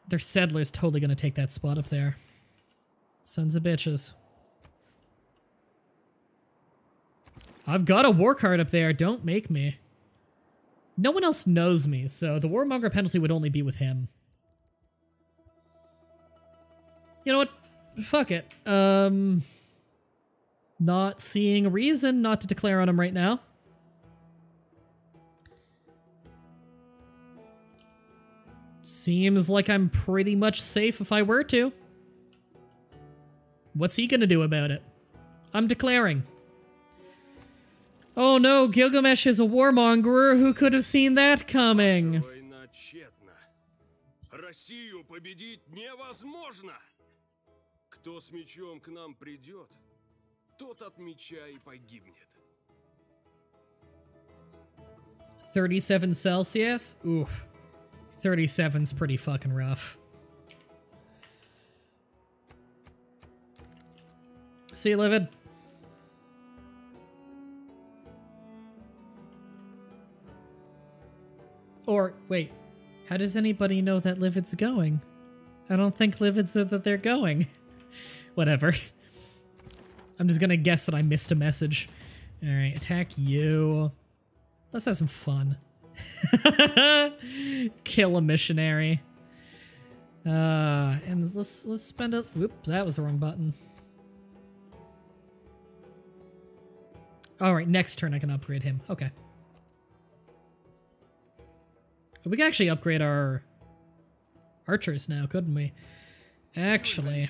Their settler's totally gonna take that spot up there. Sons of bitches. I've got a war card up there, don't make me. No one else knows me, so the warmonger penalty would only be with him. You know what? Fuck it. Not seeing a reason not to declare on him right now. Seems like I'm pretty much safe if I were to. What's he gonna do about it? I'm declaring. Oh no, Gilgamesh is a warmonger. Who could have seen that coming? Россию победить невозможно. Кто с мечом к нам придет, тот от меча и погибнет. 37 Celsius? Oof. 37's pretty fucking rough. See you, Livid. Or, wait, how does anybody know that Livid's going? I don't think Livid said that they're going. Whatever. I'm just gonna guess that I missed a message. Alright, attack you. Let's have some fun. Kill a missionary. And let's spend a... Whoop, that was the wrong button. Alright, next turn I can upgrade him. Okay. We can actually upgrade our archers now, couldn't we? Actually,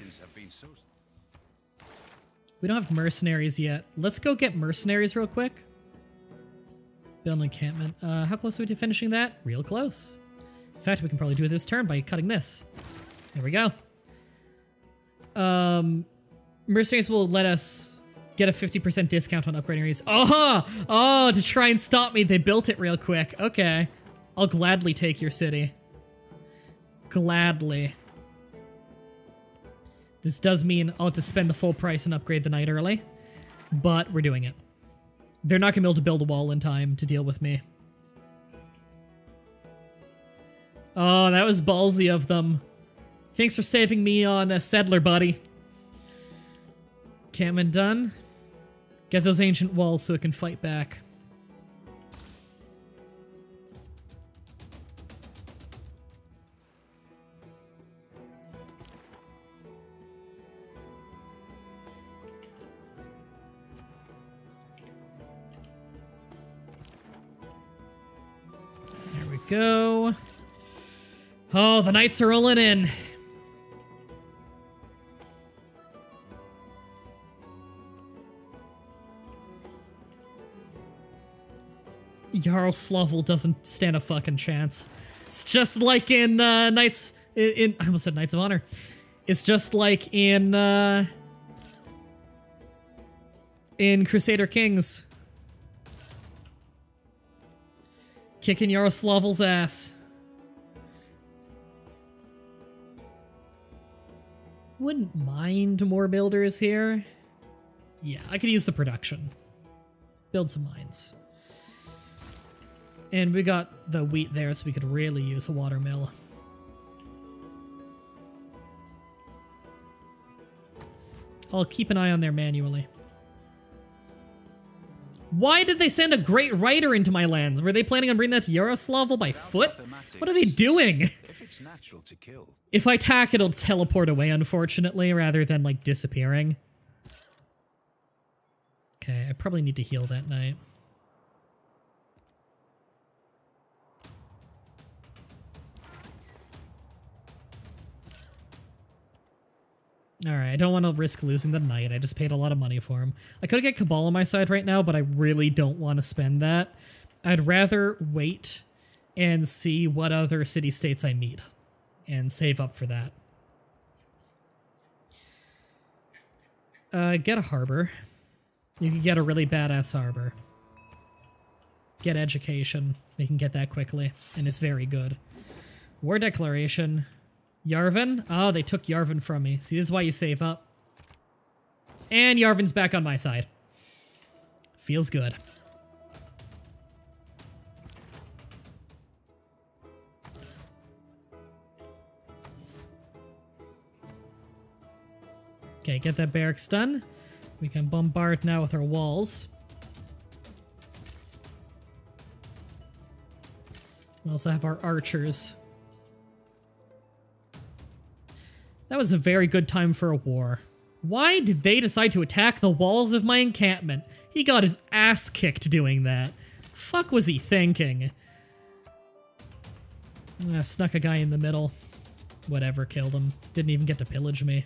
we don't have mercenaries yet. Let's go get mercenaries real quick. Build an encampment. How close are we to finishing that? Real close. In fact, we can probably do it this turn by cutting this. There we go. Mercenaries will let us get a 50% discount on upgrading areas. Oh, to try and stop me, they built it real quick. Okay. I'll gladly take your city. Gladly. This does mean I'll have to spend the full price and upgrade the knight early, but we're doing it. They're not gonna be able to build a wall in time to deal with me. Oh, that was ballsy of them. Thanks for saving me on a settler, buddy. Encampment done. Get those ancient walls so it can fight back. Go. Oh, the knights are rolling in. Yaroslavl doesn't stand a fucking chance. It's just like in Knights I almost said Knights of Honor. It's just like in Crusader Kings. Kicking Yaroslavl's ass. Wouldn't mind more builders here. Yeah, I could use the production. Build some mines. And we got the wheat there, so we could really use a water mill. I'll keep an eye on there manually. Why did they send a great rider into my lands? Were they planning on bringing that to Yaroslavl by foot? What are they doing? If it's natural to kill. If I attack, it'll teleport away, unfortunately, rather than, like, disappearing. Okay, I probably need to heal that knight. Alright, I don't want to risk losing the knight. I just paid a lot of money for him. I could get Cabal on my side right now, but I really don't want to spend that. I'd rather wait and see what other city-states I meet and save up for that. Get a harbor. You can get a really badass harbor. Get education. We can get that quickly, and it's very good. War declaration. Yarvin? Oh, they took Yarvin from me. See, this is why you save up. And Yarvin's back on my side. Feels good. Okay, get that barracks done. We can bombard now with our walls. We also have our archers. That was a very good time for a war. Why did they decide to attack the walls of my encampment? He got his ass kicked doing that. Fuck was he thinking? Snuck a guy in the middle. Whatever, killed him. Didn't even get to pillage me.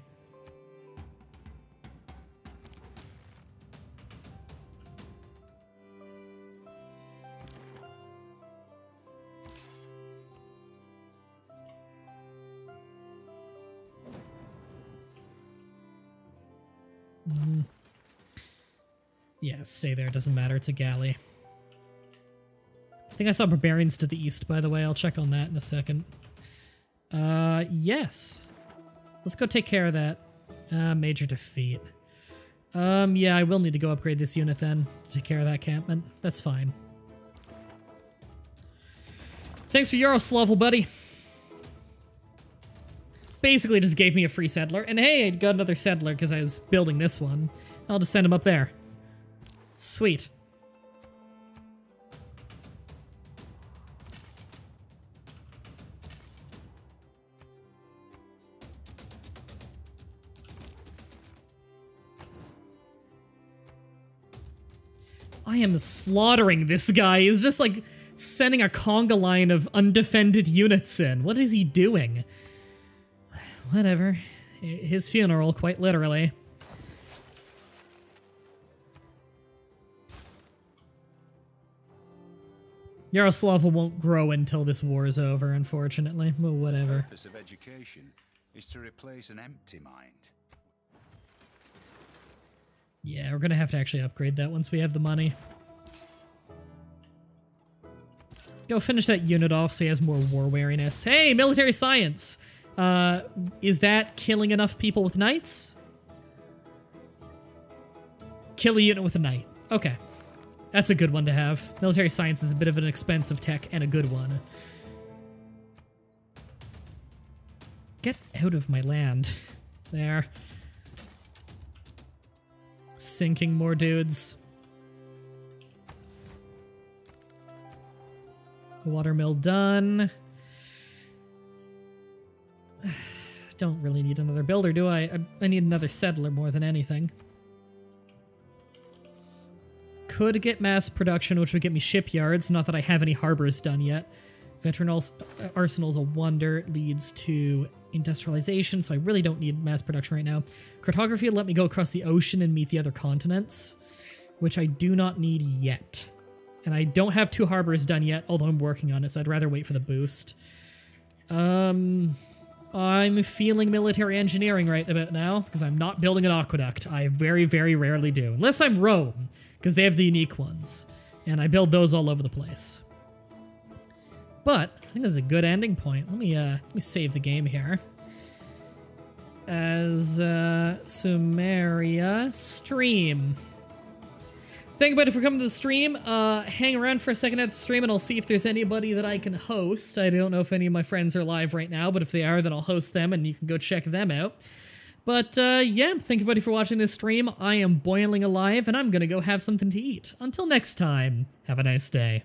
Yeah, stay there. Doesn't matter. It's a galley. I think I saw barbarians to the east, by the way. I'll check on that in a second. Yes. Let's go take care of that. Major defeat. Yeah, I will need to go upgrade this unit then to take care of that encampment. That's fine. Thanks for Yaroslavl, buddy. Basically just gave me a free settler. And hey, I got another settler because I was building this one. I'll just send him up there. Sweet. I am slaughtering this guy. He's just like sending a conga line of undefended units in. What is he doing? Whatever. His funeral, quite literally. Yaroslavl won't grow until this war is over, unfortunately. Well, whatever. The purpose of education is to replace an empty mind. Yeah, we're gonna have to actually upgrade that once we have the money. Go finish that unit off so he has more war wariness. Hey, military science! Is that killing enough people with knights? Kill a unit with a knight. Okay. That's a good one to have. Military science is a bit of an expensive tech and a good one. Get out of my land. There. Sinking more dudes. Watermill done. Don't really need another builder, do I? I need another settler more than anything. Could get mass production, which would get me shipyards. Not that I have any harbors done yet. Veteran Arsenal's a wonder. Leads to industrialization, so I really don't need mass production right now. Cartography will let me go across the ocean and meet the other continents, which I do not need yet. And I don't have 2 harbors done yet, although I'm working on it, so I'd rather wait for the boost. I'm feeling military engineering right about now, because I'm not building an aqueduct. I very, very rarely do. Unless I'm Rome, because they have the unique ones. And I build those all over the place. But I think this is a good ending point. Let me save the game here. As Sumeria stream. Thank you, buddy, for coming to the stream. Hang around for a second at the stream and I'll see if there's anybody that I can host. I don't know if any of my friends are live right now, but if they are, then I'll host them and you can go check them out. But yeah, thank you, buddy, for watching this stream. I am boiling alive and I'm gonna go have something to eat. Until next time, have a nice day.